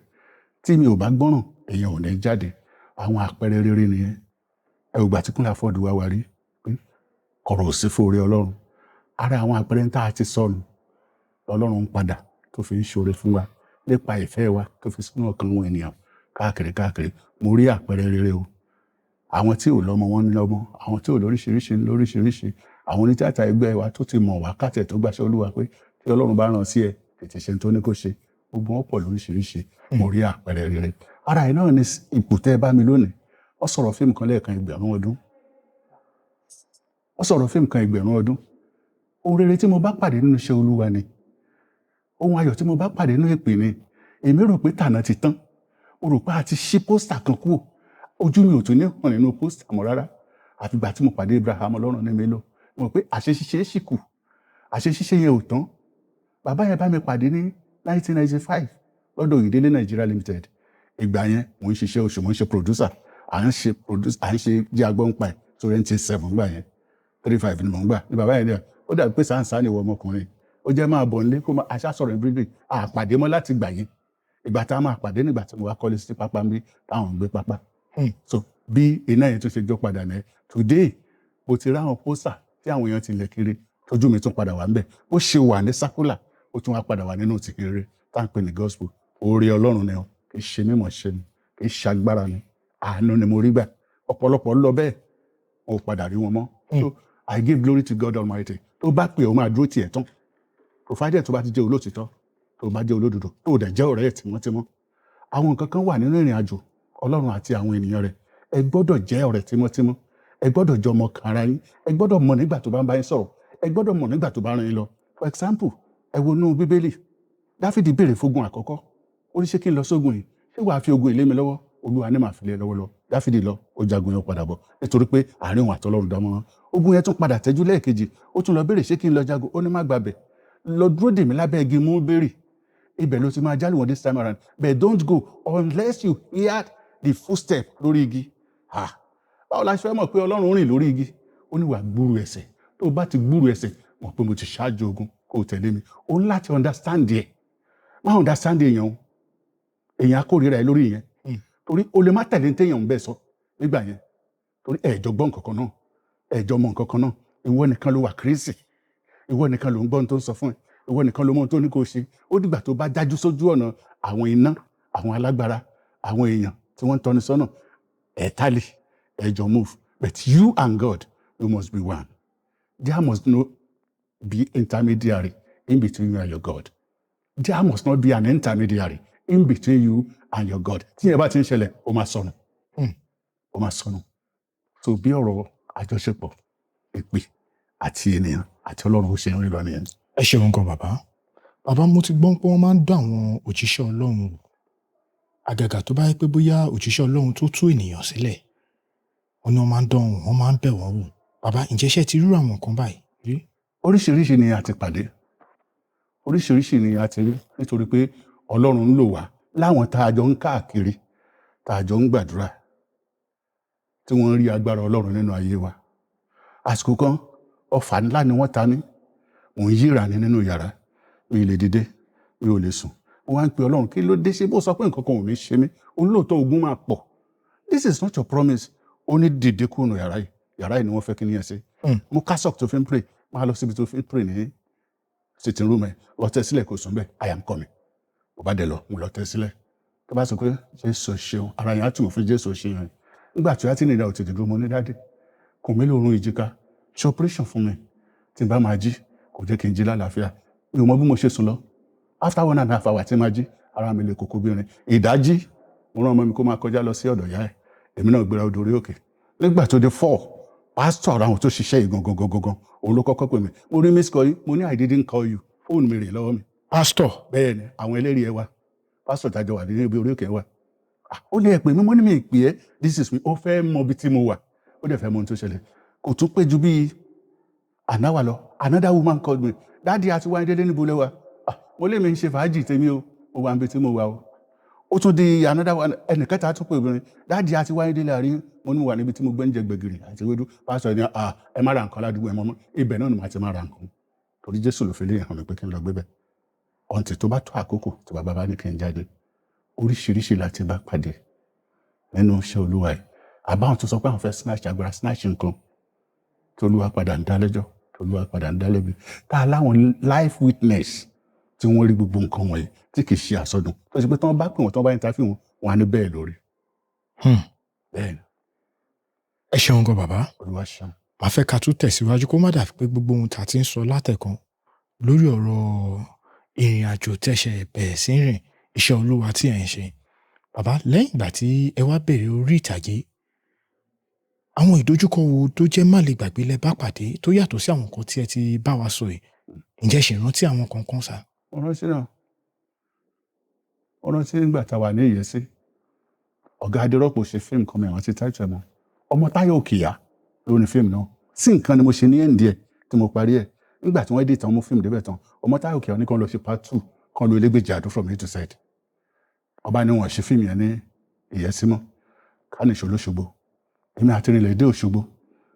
Tí mi ò bá gbọ́ràn, èèyàn ò ní jáde. Àwọn àpẹẹrẹ rere nìyẹn. Ẹ ò gbà tí Kúnlé Afọ́ọ̀dù wá rí pé kọ̀rọ̀ ò sí fún oore Ọlọ́run. Ara àwọn àpẹẹrẹ tá a ti sọnù Ọlọ́run ń padà tó fi ń ṣoore fún wa nípa ìfẹ́ wa tó fi sínú ọkàn àwọn ènìyàn káàkiri. Mo rí àpẹẹrẹ rere o. Àwọn tí ò lọ́mọ wọn ní lọ́mọ, àwọn tí ò lóríṣiríṣi, àwọn onítìátà ẹgbẹ́ wa tó ti mọ̀ wá kátẹ̀ tó gbàṣẹ́ Olúwa pé tí Ọlọ́run bá rán sí ẹ tètè ṣe tó ní kó ṣe. Gbogbo wọn pọ̀ lóríṣiríṣi. Mo rí àpẹẹrẹ rere. Ara ẹ̀ náà ni ipò tẹ́ ẹ bá mi lónìí. Wọ́n sọ̀rọ̀ fíìmù kan lẹ́ẹ̀kan ẹgbẹ̀rún ọdún. Ohun rere tí mo bá pàdé nínú iṣẹ́ Olúwa ni. Ohun ayọ̀ tí mo bá pàdé nínú ìpè ni. Èmi rò pé tànà ti tán. Mo rò pé a ti ṣí pósítà kan kúrò. Ojú mi ò tún ní hàn nínú pósítà mọ́ rárá. Àfìgbà tí mo pàdé Abraham Ọlọ́run ní mi lọ. Mo rò pé àṣeṣiṣẹ́ ṣì kù. Àṣeṣiṣẹ́ yẹn ò tán. Bàbá yẹn bá mi pàdé ní 1995 lọ́dọ̀ Ìdílé Nigeria Limited. Ìgbà yẹn mò ń ṣiṣẹ́ oṣù, mò ń ṣe producer. À ń ṣe jẹ́ agbọ́npa ẹ̀ sórí NT7 gbà yẹn. 35 ni mò ń gbà. Ní bàbá yẹn ní ó dàbí pé sáǹsá ni ìwọ ọmọkùnrin. Ó jẹ́ máa bọ̀ nílé kó máa aṣá sọ̀rọ̀ ìbílẹ̀. Àpàdé mọ́ láti gbà yẹn. Ìgbà tá a máa pàdé nígbà tí mo wá kọ́lé sí pápá mi táwọn ń gbé pápá. So bí iná yẹn tún ṣe jó padà náà. Today mo ti ráwọn pósà tí àwọn èèyàn ti lẹ̀ kiri tójú mi tún padà wà ńbẹ̀. Ó ṣe wà ní sákúlà, ó tún wá padà wà nínú ti kiri tá à ń pè ní gospel. Oore Ọlọ́run ni o, kì í ṣe mímọ̀ ṣe ni, kì í ṣe agbára ni. Àánú ni mo rí gbà. Ọ̀pọ̀lọpọ̀ lọ bẹ́ẹ̀, mo ò padà rí wọn mọ́. So I give glory to God Almighty. Tó bá pè ó máa dúró tiẹ̀ tán. Provided tó bá ti jẹ́ olóòtítọ́, tó bá jẹ́ olódodo, tó dẹ̀ jẹ́ ọ̀rẹ́ ẹ̀ tímọ́tímọ́. Àwọn nǹkan kan wà nínú ìrìn àjò Ọlọ́run àti àwọn ènìyàn rẹ̀. Ẹ gbọ́dọ̀ jẹ́ ọ̀rẹ́ tímọ́tímọ́. Ẹ gbọ́dọ̀ jọ ọmọ kan ara yín. Ẹ gbọ́dọ̀ mọ̀ nígbà tó bá ń bá yín sọ̀rọ̀. Ẹ gbọ́dọ̀ mọ̀ nígbà tó bá rán yín lọ. For example, ẹ wo inú Bíbélì. Dáfídì béèrè fógun àkọ́kọ́. Ó ní ṣé kí n lọ sógun yìí? Ṣé wàá fi ogun ilé mi lọ́wọ́? Olúwa ní màá fi lé lọ́wọ́ lọ. Dáfídì lọ, ó jagun yẹn padà bọ̀. Nítorí pé àárín òun àtọlọ́run dánmọ́rán. Ogun yẹn tún padà tẹ́jú lẹ́ẹ̀kejì. Ó tún lọ béèrè ṣé kí n lọ jagun? Ó ní má gbàbẹ̀. Lọ dúró dè mí lábẹ́ igi mulberry. Ibẹ̀ ló ti máa jálù wọn this time around. But don't go unless you hear the footstep lórí igi. Báwo la ṣe fẹ́ mọ̀ pé Ọlọ́run rìn lórí igi? Ó ní wàá gbúrú ẹsẹ̀. Tó o bá ti gbúrú ẹsẹ̀, mọ̀ pé mo ti ṣáájú ogun kó o tẹ̀lé mi. O ní láti understand ẹ̀. Má understand èèyàn o. Èèyàn akórira ẹ lórí yẹn. Torí o lè má tẹ̀lé téèyàn ń bẹ̀ sọ nígbà yẹn. Torí ẹ̀jọ̀ gbọ́ nǹkan kan náà. Ẹ̀jọ̀ mọ̀ nǹkan kan náà. Ìwọ nìkan ló wà crazy. Ìwọ nìkan ló ń gbọ́ ohun tó ń sọ fún ẹ. Ìwọ nìkan ló mọ ohun tó ní kó ṣe. Ó dìgbà tó bá dájú sójú ọ̀nà àwọn iná, àwọn alágbára, àwọn èèyàn tí wọ́n ń tọ́ni sọ́nà. Tally, ẹ̀jọ̀ move. But you and God, you must be one. There must not be intermediary in between you and your God. There must not be an intermediary in between you and your God. Tí ẹ bá ti ń ṣẹlẹ̀, ó máa sọnù. Ó máa sọnù. So bí ọ̀rọ̀ àjọṣepọ̀ ìpè àti ènìyàn àti Ọlọ́run ó ṣe ń rí lọ nìyẹn. ẹ ṣeun gan bàbá. Bàbá, mo ti gbọ́ pé wọ́n máa ń dá àwọn òjíṣẹ́ Ọlọ́run wò. Àgàgà tó bá yẹ pé bóyá òjíṣẹ́ Ọlọ́run tó tú ènìyàn sílẹ̀, wọ́n ní wọ́n máa ń dán wọn, wọ́n máa ń bẹ̀ wọ́n wò. Bàbá, ǹjẹ́ ṣé ẹ ti rú àwọn nǹkan báyìí rí? Oríṣiríṣi ni a ti pàdé, oríṣiríṣi ni a ti rí, nítorí pé Ọlọ́run ń lò wá láwọn tá a jọ ń káàkiri, tá a jọ ń gbàdúrà, tí wọ́n rí agbára Ọlọ́run nínú ayé wa. Àsìkò kan ọfà ńlá ni wọ́n ta mí, mò ń yíra ní nínú yàrá, mi ò lè dìde, mi ò lè sùn. Mo wá ń pe Ọlọ́run, kí ló dé, ṣé bó sọ pé nǹkan kan ò ní ṣe mí? Olóòótọ́ ogun máa pọ̀. This is not your promise. Ó ní dìde kúrò nínú yàrá yìí. Yàrá yìí ni wọ́n fẹ́ kí nìyẹn ṣe. Mo kásọ̀k tó fi ń pray, máa lọ síbi tó fi ń pray ní sitting room ẹ̀, lọ tẹ́ sílẹ̀ kó sùn bẹ́ẹ̀, I am coming. Mo bá dẹ̀ lọ, mo lọ tẹ́ sílẹ̀. Tó bá sọ pé Jésù ṣeun, ara yẹn á tún fún Jésù ṣeun. Nígbà tí wọ́n ti nìyẹn ò tètè dúró, mo ní dáadé, kò mí lóorun ìjìká, ṣe operation fún mi. Tí n bá máa jí, kò jẹ́ kí n jí lálàáfíà. Mi ò mọ bí mo ṣe sùn lọ. After 1.5 hours tí máa jí, ara mi lè kókó bí irin. Ìdájí, mo rán ọmọ mi kó máa kọjá lọ sí ọ̀dọ̀ ìyá ẹ̀. Èmi náà gbéra odò orí òkè. Nígbà tó dé 4, pásítọ̀ àwọn tó ṣiṣẹ́ yìí gangan, òun ló kọ́kọ́ pè mí. Mo rí miss call yìí, mo ní I didn't call you. Fóònù mi rè lọ́wọ́ mi. Pásítọ̀? Bẹ́ẹ̀ ni, àwọn ẹlẹ́rìí ẹ wá. Pásítọ̀ tájọ wà ní ibi orí òkè wà. Ó lè pè mí, mo ní mi pè é, this is me. Ó fẹ́ mọ ibi tí mo wà. Ó dẹ̀ fẹ́ mọ ohun tó ṣẹlẹ̀. Kò tún pé ju bí an hour lọ. Another woman called me. Daddy àti wáyé dédé níbo lẹ́wà. Mo lè mi ń ṣe fàájì tèmi o. Mo wà níbi tí mo wà o. Ó tún di another one, ẹnìkẹta tún pè obìnrin. Daddy àti wáyé délé àrí, mo ní wà níbi tí mo gbé ń jẹ gbẹ̀gìrì àti ewédú. Pásítọ̀ ní ẹ má ra nǹkan ládùúgbò ẹ mọ́. Ibẹ̀ náà ni màá ti má ra nǹkan. Torí Jésù ló fi lé hàn mí pé kí n lọ gbé bẹ̀. Ọ̀ǹtì tó bá tó àkókò tí bàbá bá ní kí n jáde. Oríṣiríṣi láti bá pàdé nínú iṣẹ́ Olúwa yìí. Àbáwọn tó sọ pé àwọn fẹ́ snatch agbára, snatch nǹkan. Tí Olúwa padà ń dá lẹ́jọ́, tí Olúwa padà ń dá lẹ́bi. Tá a láwọn life witness tí wọ́n rí gbogbo nǹkan wọ̀nyí tí kì í ṣe àsọdùn. Tó ṣe pé tí wọ́n bá pè wọ́n, tí wọ́n bá interview wọn, wọn á ní bẹ́ẹ̀ lórí. Bẹ́ẹ̀ ni. Ẹ ṣeun gan bàbá. Olúwa ṣeun. Màá fẹ́ ká tún tẹ̀síwájú kó má dàbí pé gbogbo ohun tá a ti ń sọ látẹ̀kan lórí ọ̀rọ̀ ìrìn àjò tẹ̀ṣẹ̀ bẹ̀rẹ̀ sí ń rìn, iṣẹ́ Olúwa tí ẹ̀ ń ṣe. Bàbá, lẹ́yìn ìgbà tí ẹ wá bẹ̀rẹ̀ orí ìtàgé, àwọn ìdojúkọ wo tó jẹ́ má lè gbàgbé lẹ bá pàdé tó yàtọ̀ sí àwọn nǹkan tí ẹ ti bá wa sọ yìí? Ǹjẹ́ ṣe rántí àwọn kankan sá? Mo rántí náà. Mo rántí nígbà tá a wà ní Ìyẹ́sí. Ọ̀gá Adérọ́pò ṣe fíìmù kan mẹ́wàá ti táìtù ẹ̀ mọ́. Ọmọ Táyọ̀ Òkìyà ló ní fíìmù náà. Sí nǹkan ni mo ṣe ní ẹ̀ǹdí ẹ̀ tí mo parí ẹ̀. Nígbà tí wọ́n dé tán mú fíìmù débẹ̀ tán, ọmọ Táyọ̀ Òkìyà ní kan lọ ṣe part 2, kan lo Elégbèjì Àdó from A to Z. Ọba ni wọ́n ṣe fíìmù yẹn ní Ìyẹ́sí mọ́. Ká ní ìṣòro Òṣogbo. Èmi àti ìrìnlẹ̀ dé Òṣogbo.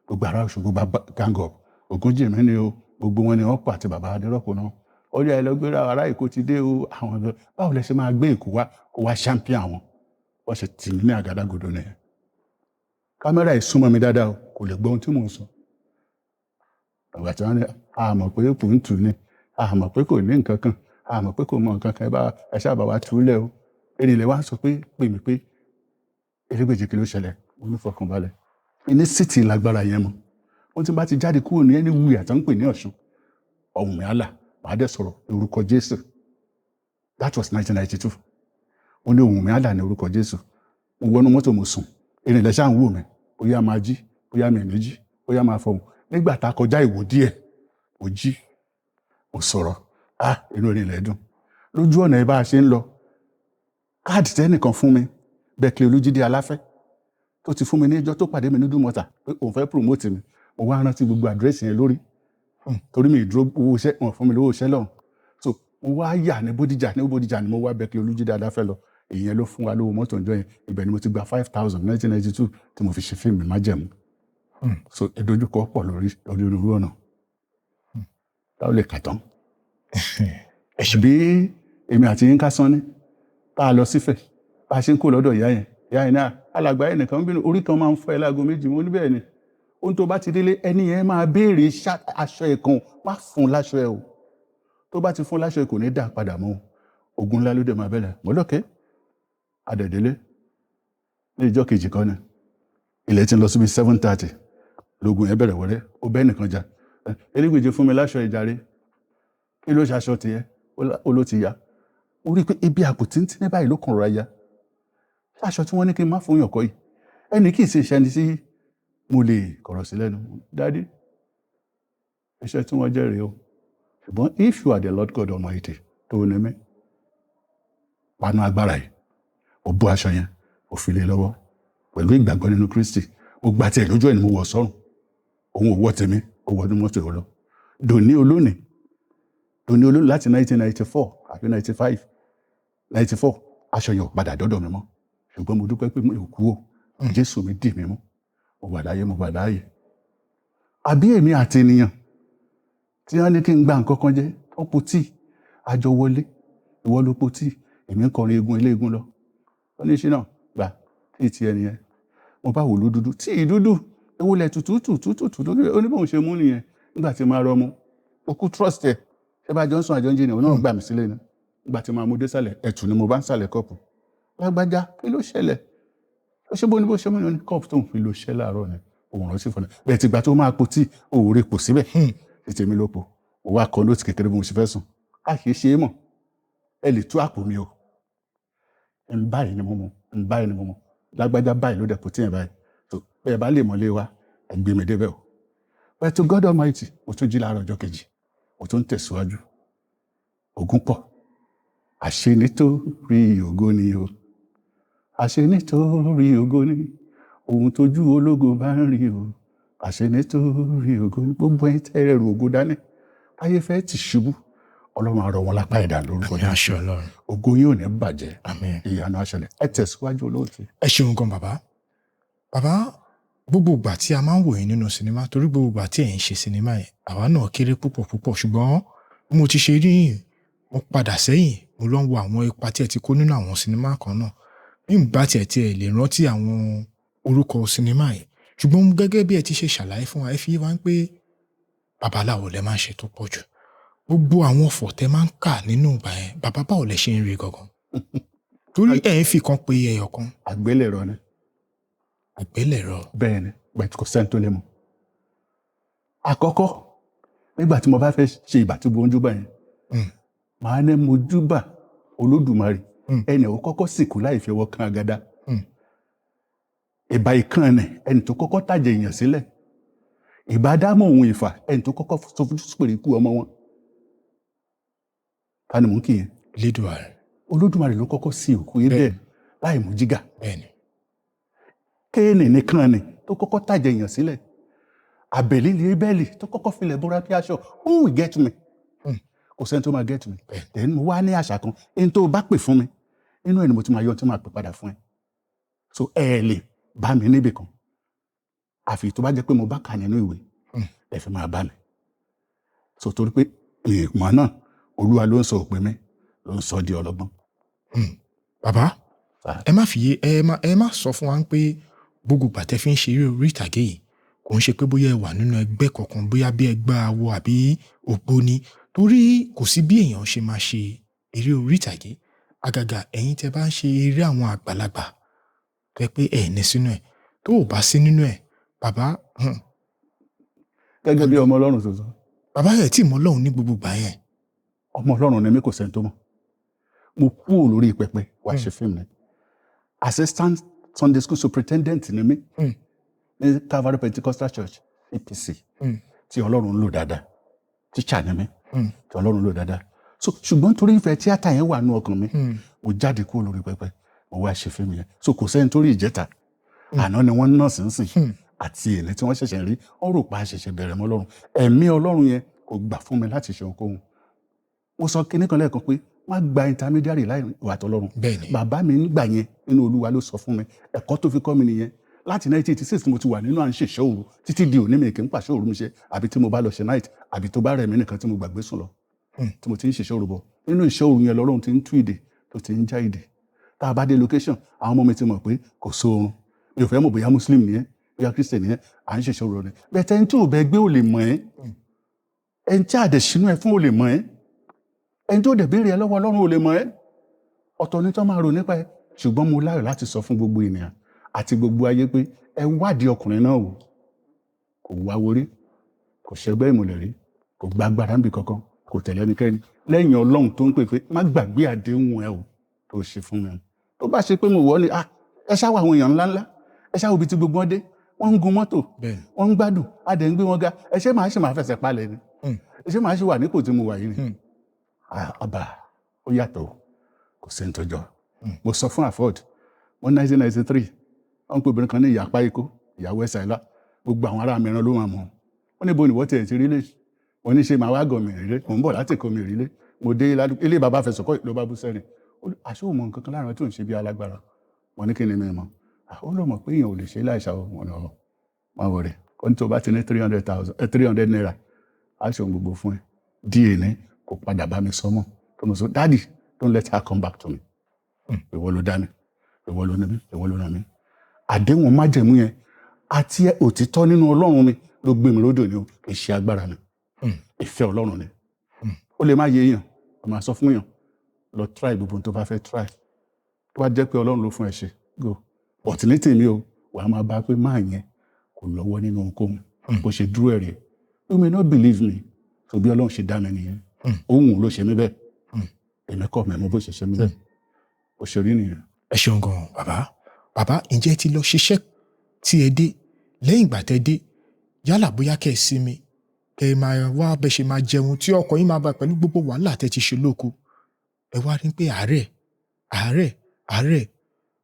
Gbogbo ará Òṣogbo bá gang up. Ògúnjìmí ni o, gbogbo wọn ni wọ́n pàtẹ bàbá Adérọ́pò náà. Ó yá ẹ lọ gbéra ará Èkó ti dé o. Àwọn ọ̀dọ́ báwo lẹ ṣe máa gbé Èkó wá kó wá champion àwọn. Wọ́n ṣe tì mí ní àgádágodo nìyẹn. Kámẹ́rà ìsúnmọ́ mi dáadáa o, kò lè gbọ́ ohun tí mò ń sọ. Ọ̀gá tí wọ́n ní àmọ̀ pé kò ń tù ní, àmọ̀ pé kò ní nǹkan kan, àmọ̀ pé kò mọ nǹkan kan, ẹ ṣáàbà wa túlẹ̀ o. Ènìyàn wá sọ pé pè mí pé Elégbèjì kí ló ṣẹlẹ̀, mo ní fọkànbalẹ̀. Ní city lágbára yẹn mọ́. Wọ́n ti bá ti jáde kúrò ní ẹni wuyì àtàn pè ní Ọ̀ṣun. Ọ̀hún mi àlà, màá dẹ̀ sọ̀rọ̀ orúkọ Jésù. That was 1992. Wọ́n ní ohùn mi àlà ní orúkọ Jésù. Mo wọnú mọ́tò mo sùn. Ènìyàn ṣáà ń wò mí. Bóyá máa jí, bóyá mi ò ní jí, bóyá máa fọhùn. Nígbà tá a kọjá ìwò díẹ̀, mo jí, mo sọ̀rọ̀. Inú Ènìyàn dùn. Lójú ọ̀nà ẹ bá a ṣe ń lọ. Káàdì tẹ́nìkan fún mi, Bẹ́kìlì Olújídé Aláfẹ́, tó ti fún mi ní ìjọ tó pàdé mi ní Dúmọ̀tà pé òun fẹ́ promote mi. Mo wá rántí gbogbo àdírẹ́sì yẹn lórí. Torí mi ìdúró owó iṣẹ́, wọn fún mi lówó iṣẹ́ lọ́hùn. So mo wá yà ní Bódìjà ni mo wá Bẹ́kìlì Olújídé Aláfẹ́ lọ. Ìyẹn ló fún wa lówó mọ́tò ìjọ yẹn. Ibẹ̀ ni mo ti gba 5,000 1992 tí mo fi ṣe fíìmù Májẹ̀mú. So ìdojúkọ pọ̀ lórí onírúurú ọ̀nà. Táwọn lè kà tán. Bí èmi àti Yínká Sanni tá a lọ sífẹ̀, bá a ṣe ń kó lọ́dọ̀ ìyá yẹn náà, alàgbà yẹn nìkan bínú, orí kan máa ń fọ́ ẹ láago méjì, mo ní bẹ́ẹ̀ ni. Ohun tó bá ti délé, ẹni yẹn máa béèrè aṣọ ẹ̀ kan, má fún láṣọ ẹ̀ o. Tó bá ti fún láṣọ ẹ̀ kò ní dá padà mọ́. Ogun ńlá ló dé máa bẹ̀rẹ̀. Mo lọ́kẹ́, adẹ̀dẹ́lé, ní ìjọ́ kejì kan ni. Ilẹ̀ ti ń lọ síbi 7:30. Lógun yẹn bẹ̀rẹ̀ wọlé, ó bẹ́ nìkan jà. Elégbèjì fún mi láṣọ ìjàre. Kí ló ṣaṣọ tiẹ̀? Ó ló ti ya. Ó rí pé ibi àpò tíntín ní báyìí ló kàn rọra ya. Aṣọ tí wọ́n ní kí n má fún yàn kọ́ yìí. Ẹni kì í ṣe iṣẹ́ ni sí mo lè kọ̀rọ̀ sí lẹ́nu, Daddy, iṣẹ́ tí wọ́n jẹ́ rèé o, ṣùgbọ́n if you are the Lord God Almighty tó ní mí, panu agbára yìí, ó bó aṣọ yẹn, ó fi lé lọ́wọ́ pẹ̀lú ìgbàgbọ́ nínú Kristi, ó gba tiẹ̀ lójú ẹ̀ ni mo wọ̀ sọ́run, òun ò wọ́ tèmi, ó wọ ní mọ́tò ìwọ lọ. Dòní olónìí láti 1994 àbí 94 aṣọ yẹn ò padà dọ́dọ̀ mi mọ́, ṣùgbọ́n mo dúpẹ́ pé mi ò kú o, Jésù mi dì mí mú, mo wà láyé. Àbí èmi àti ènìyàn tí wọ́n ní kí n gba nǹkan kan jẹ́, wọ́n po tíì, àjọ wọlé, ìwọ ló po tíì, èmi ń kọrin eégún eléégún lọ. Ó ní Ṣínà gbà tíì ti ẹni yẹn, mo bá wò ló dúdú, tíì dúdú, ewu lẹ̀ tútù, ó ní bóun ṣe mú nìyẹn, nígbà tí máa rọ mu, ó kú trust ẹ̀, ṣé bá Johnson àjọ ń jìnnà, òun náà gbà mí sílẹ̀ ni, nígbà tí máa mú dé sàlẹ̀, ẹ̀tù ni mo bá ń sàlẹ̀ kọ́ọ̀pù. Lágbájá, kí ló ṣẹlẹ̀? Ó ṣe bó ṣe mú ní kọ́ọ̀pù tó ń fi lo ṣẹ́ láàárọ̀ ni, òun rántí fún mi. Bẹ́ẹ̀ ti gbà tó máa po tíì, òwúrẹ́ pò síbẹ̀, tètè mi ló po, òun wá kọ nóòtì kékeré bí mo ṣe fẹ́ sùn. A kì í ṣe é mọ̀, ẹ lè tú àpò mi o. Ń báyìí ni mo mọ̀, lágbájá báyìí ló dẹ̀ po tíì yẹn báyìí. So bẹ́ẹ̀ bá lè mọ̀lé wa, ẹ gbé mi débẹ̀ o. But to God Almighty, mo tún jí láàárọ̀ ọjọ́ kejì, mo tún tẹ̀síwájú. Ogun pọ̀, àṣẹ nítorí ògo ni o. Àṣẹ nítorí ògo ni, ohun tójú ológo bá ń rí o. Àṣẹ nítorí ògo ni, gbogbo ẹ̀yin tẹ́ ẹrù ògo dání, ayé fẹ́ ti ṣubú, Ọlọ́run á rọ̀ wọ́n lápá ẹ̀dá lórúkọ Àṣẹ Ọlọ́run. ògo yín ò ní bàjẹ́, Àmín. ìyanu á ṣẹlẹ̀. Ẹ tẹ̀síwájú olóòtú. Ẹ ṣeun gan bàbá. Bàbá, gbogbo ìgbà tí a máa ń wò yín nínú sinimá, torí gbogbo ìgbà tí ẹ̀ ń ṣe sinimá yẹn, àwa náà kéré púpọ̀, ṣùgbọ́n bí mo ti ṣe rí yín, mo padà sẹ́yìn, mo lọ ń wo àwọn ipa tí ẹ ti kó nínú àwọn sinimá kan náà. Bí n bá tiẹ̀ lè rántí àwọn orúkọ sinimá yẹn, ṣùgbọ́n gẹ́gẹ́ bí ẹ ti ṣe ṣàlàyé fún wa, ẹ fi wá ń pé babaláwo lẹ máa ń ṣe tó pọ̀ jù. Gbogbo àwọn ọ̀fọ̀ tẹ máa ń kà nínú ìgbà yẹn, bàbá báwo lẹ ṣe ń rí gangan? Torí ẹ̀ ń fi kan pe ẹyọ kan. Àgbélẹ̀rọ ni. Àgbélẹ̀rọ. Bẹ́ẹ̀ ni, bẹ́ẹ̀ kò sẹ́ni tó lè mọ̀. Àkọ́kọ́, nígbà tí mo bá fẹ́ ṣe ìbà tí mo ń júbà yẹn, màá ní mo júbà Olódùmarè, ẹni ò kọ́kọ́ sìnkú láì fi ọwọ́ kan agada. Ìbà ìkànnì, ẹni tó kọ́kọ́ tàjẹ̀ èèyàn sílẹ̀. Ìbà Ádámù òun Ìfà, ẹni tó kọ́kọ́ fojú pèrè ikú ọmọ wọn. Ta ni mò ń kí yẹn? Lédùmarè. Olódùmarè ló kọ́kọ́ sí òkú Ébẹ́lì láì mú jígà. Bẹ́ẹ̀ni. Kéènì nìkan ni tó kọ́kọ́ tàjẹ̀ èèyàn sílẹ̀. Àbẹ̀lí ni Ébẹ́lì tó kọ́kọ́ filẹ̀ bóra bí aṣọ. Who will get me? Kò sẹ́ni tó máa get me. Then mo wá ní àṣà kan, ẹni tó bá pè fún mi, inú ẹni mo ti máa yọ tí máa pè padà fún ẹ. So ẹ lè bá mi níbì kan. Àfi tó bá jẹ́ pé mo bá kà nínú ìwé, ẹ fi máa bá mi. So torí pé ìmọ̀ náà, Olúwa ló ń sọ òpin mi, ló ń sọ di ọlọ́gbọ́n. Bàbá, ẹ má sọ fún wa pé gbogbo ìgbà tẹ́ fi ń ṣe eré orí ìtàgé yìí, kò ń ṣe pé bóyá ẹ wà nínú ẹgbẹ́ kankan, bóyá bí ẹgbẹ́ awo àbí ògbóni, torí kò sí bí èèyàn ṣe máa ṣe eré orí ìtàgé. Àgàgà ẹ̀yin tẹ́ bá ń ṣe eré àwọn àgbàlagbà, tẹ́ pé ẹ̀ ní sínú ẹ̀, tó ò bá sí nínú ẹ̀, bàbá. Gẹ́gẹ́ bí ọmọ Ọlọ́run tuntun. Bàbá ẹ̀ tí mọ Ọlọ́run ní gbogbo ìgbà yẹn. Ọmọ Ọlọ́run ni mí, kò sẹ́ni tó mọ̀. Mo kúrò lórí pẹpẹ wá ṣe fíìmù ni. Assistant Sunday School Superintendent ni mí ní Calvary Pentecostal Church APC tí Ọlọ́run ń lò dáadáa. Teacher ni mí tí Ọlọ́run ń lò dáadáa. So ṣùgbọ́n torí ìfẹ́ tíátà yẹn wà nínú ọkàn mi, mo jáde kúrò lórí pẹpẹ, mo wá ṣe fíìmù yẹn. So kò sẹ́ni torí ìjẹta. Àná ni wọ́n náà sínsìn àti èlé tí wọ́n ṣẹ̀ṣẹ̀ rí, wọ́n rò pa ṣẹ̀ṣẹ̀ bẹ̀rẹ̀ mọ́ Ọlọ́run. Ẹ̀mí Ọlọ́run yẹn kò gbà fún mi láti ṣe ohunkóhun. Mo sọ kinní kan lẹ́ẹ̀kan pé wọ́n gba intermediary láì wà tọ́lọ́run. Bàbá mi nígbà yẹn nínú Olúwa ló sọ fún mi, ẹ̀kọ́ tó fi kọ́ mi nìyẹn. Láti 1986 mo ti wà nínú à ń ṣe ìṣọ́ òru títí di òní, mi kì í pàṣẹ òru mi ṣe, àbí tí mo bá lọ ṣe night, àbí tó bá rẹ̀ mí nìkan tí mo gbàgbé sùn lọ, tí mo ti ń ṣe ìṣọ́ òru bọ̀. Nínú ìṣọ́ òru yẹn lọ́lọ́run ti ń tú ìdè tó ti ń já ìdè. Tá a bá dé location, àwọn ọmọ mi ti mọ̀ pé kò sóorun. Mi ò fẹ́ mọ̀ bóyá Muslim nìyẹn, bóyá Christian nìyẹn, à ń ṣe ìṣọ́ òru rẹ̀. Bẹ́ẹ̀ tẹ́ni tí ò bẹ gbé ò lè mọ̀ ẹ́. Ẹni tí àdẹ̀sínú ẹ fún ò lè mọ̀ ẹ́. Ẹni tó dẹ̀ béèrè ẹ lọ́wọ́ Ọlọ́run ò lè mọ̀ ẹ́. Ọ̀tọ̀ ni tó máa rò nípa ẹ. Ṣùgbọ́n mo láyọ̀ láti sọ fún gbogbo ènìyàn àti gbogbo ayé pé ẹ wádìí ọkùnrin náà wò. Kò wá worí, kò ṣẹgbẹ́ ìmùlẹ̀ rí, kò gba agbára níbi kankan, kò tẹ̀lé ẹnikẹ́ni. Lẹ́yìn Ọlọ́run tó ń pè pé má gbàgbé àdéhùn ẹ o tó ṣe fún mi. Tó bá ṣe pé mo wọ́ ni, ẹ ṣáwọ́ àwọn èèyàn ńláńlá, ẹ ṣáwọ́ ibi tí gbogbo wọn dé. wọ́n ń gun mọ́tò bẹ́ẹ̀ ni. wọ́n ń gbádùn a dẹ̀ ń gbé wọn ga ẹ ṣé màá ṣe máa fẹsẹ̀ palẹ̀ ni ẹ ṣé màá ṣe wà nípò tí mo wà yìí ni ọba ó yàtọ̀ kò sí ní tọjọ́ mo sọ fún Afford wọn 1993 wọn ń pè obìnrin kan ní ìyá páíkó ìyàwó ẹsẹ ìlà gbogbo àwọn ará mìíràn ló máa mọ̀ wọn níbo ni wọ́n tiẹ̀ ti rí lè wọn ní ṣe máa wá gàn mí rí mò ń bọ̀ láti kọ́ mi rí lé mo dé ilé bàbá fẹsọ̀kọ́ ló bá bú sẹ́rìn àṣé òun mọ nǹkan kan láàrin tó ń ṣe bí alágbára wọn ní kí ni mi mọ̀ ó lọ mọ̀ pé èèyàn ò lè ṣe láìsà wọn ni ọ̀rọ̀ máa wọ̀ rẹ̀ ó ní tó bá ti ní 300 naira á ṣe ohun gbogbo fún ẹ díẹ̀ ní kò padà bá mi sọmọ tó mo sọ daddy don't let her come back to me ìwọ ló dá mi ìwọ ló ní mi ìwọ ló ràn mí àdéhùn májẹ̀mú yẹn àti òtítọ́ nínú Ọlọ́run mi ló gbé mi lódò ní o kì í ṣe agbára mi ìfẹ́ Ọlọ́run ni ó lè má yé èèyàn ó máa sọ fún èèyàn lọ try gbogbo tó bá fẹ́ try tó bá jẹ́ pé Ọlọ́run ló fún ẹ ṣe go but ní tèmi o wàá máa bá pé máa yẹn kò lọ́wọ́ nínú ohunkóhun bó ṣe dúró ẹ̀rẹ̀ you may not believe me tó bí Ọlọ́run ṣe dá mi nìyẹn òun ló ṣe mí bẹ́ẹ̀ èmi kọ́ mẹ́mọ́ bó ṣe ṣe mí bẹ́ẹ̀ ó ṣe rí nìyẹn. ẹ ṣeun gan bàbá ǹjẹ́ ti lọ ṣiṣẹ́ tí ẹ dé lẹ́yìn ìgbà tẹ́ dé yálà bóyá kẹ́ ẹ sinmi kẹ́ ẹ máa wá bẹ́ ṣe máa jẹun tí ọkọ̀ yín máa bá pẹ̀lú gbogbo wàhálà tẹ́ ti ṣe lóko ẹ wá rí pé àárẹ̀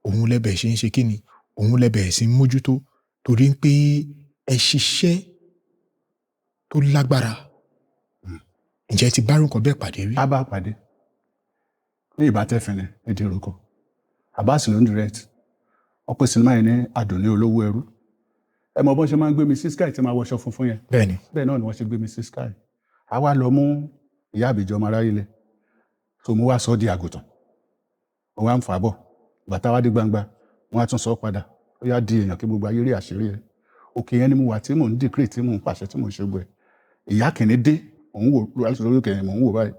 òun lẹ́bẹ̀ ṣe ń ṣe kí ni òun lẹ́bẹ̀ sí ń mójútó torí pé ẹ ṣiṣẹ́ tó lágbára ǹjẹ́ ti bárùnkọ bẹ́ẹ̀ pàdé rí. a bá pàdé ní ìbátẹ́fẹ̀ẹ́ èdè ìrókò Abbas ló ń direct wọ́n pè sinimá yẹn ní Àdùnní olówó ẹrú ẹ mọ̀ bọ́n ṣe máa ń gbé mi sí sky tí máa wọṣọ funfun yẹn bẹ́ẹ̀ náà ni wọ́n ṣe gbé mi sí sky a wá lọ mú ìyá àbíjọ ọmọ aráyé lẹ tó mú wá sọ di àgùntàn mo wá ń fà bọ̀ bàtà wá dé gbangba wọ́n á tún sọ padà ó yá di èèyàn kí gbogbo ayé rí àṣírí ẹ òkè yẹn ni mo wà tí mò ń dìkírì tí mò ń pàṣẹ tí mò ń ṣe gbẹ ìyá kìíní dé òun wò lórí kẹyìn mò ń wò báyìí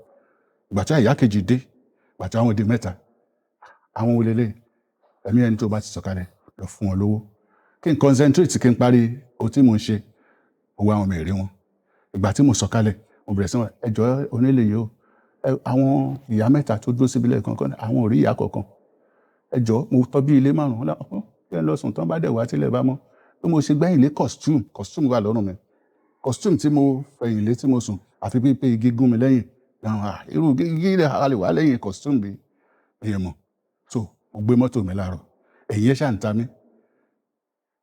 ìgbàtà ìyá kejì dé ìgbàtà àwọn òde mẹ́ta àwọn olèlè ẹ̀mí ẹni tó bá ti sọ̀kalẹ̀ lọ fún wọn lówó kí n concentrate kí n parí ohun tí mò ń ṣe owó àwọn mẹ́rin wọn ìgbà tí mo sọ̀kalẹ̀ mo bẹ̀rẹ̀ sí wọn ẹjọ́ onílé yìí o àwọn ìyá mẹ́ta tó dúró síbi lẹ́ẹ̀kan kan àwọn ò rí ìyá kọ̀ọ̀kan ẹjọ́ mo tọ́ bí ilé márùn-ún kí ẹ lọ sùn tán bá dẹ̀ wá tílẹ̀ bá mọ́ bí mo ṣe gbẹ́yìn lé costume wà lọ́rùn mi costume tí mo fẹ̀yìn lé tí mo sùn àfi pé igi gún mi lẹ́yìn irú igi rẹ̀ a lè wà lẹ́yìn costume bí èèyàn mọ̀ so mo gbé mọ́tò mi láàárọ̀ èyí ẹ̀ ṣàǹtà mi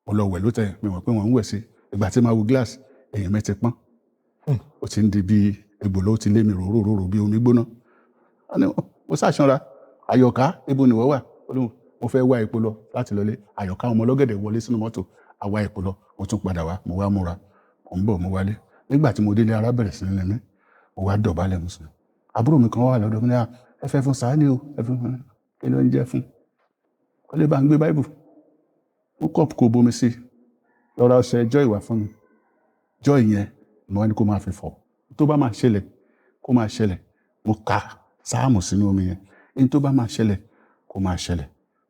mo lọ wẹ̀ lótẹ̀ mi mọ̀ pé wọ́n ń wẹ̀ sí ìgbà tí máa wo glass èyàn mi ti pọ́n ó ti ń di bí egbò ló ti lé mi ròrò bí omi gbóná mo ṣàṣanra àyọ̀ká ibo ni wọ́n wà mo fẹ́ wá epo lọ láti lọlé àyọ̀ká ọmọ ọlọ́gẹ̀dẹ̀ wọlé sínú mọ́tò àwa epo lọ mo tún padà wá mo wá múra mo ń bọ̀ mo wálé nígbà tí mo délé ara bẹ̀rẹ̀ sí ní mi mo wá dọ̀bálẹ̀ mo sùn àbúrò mi kan wà lọ́dọ̀ mi ní ẹ fẹ́ fún sàánì o ẹ fẹ́ fún kí ló ń jẹ́ fún ó lè bá ń gbé báìbù ó kọ́ kó bomi sí lọ́ra ọṣẹ joy wà fún mi joy yẹn mo wá ní kó máa fi fọ̀ tó bá máa ṣẹlẹ̀ kó máa ṣẹlẹ̀ mo ka sáàmù sínú omi yẹn ní tó bá máa ṣẹlẹ̀ kó máa ṣẹlẹ̀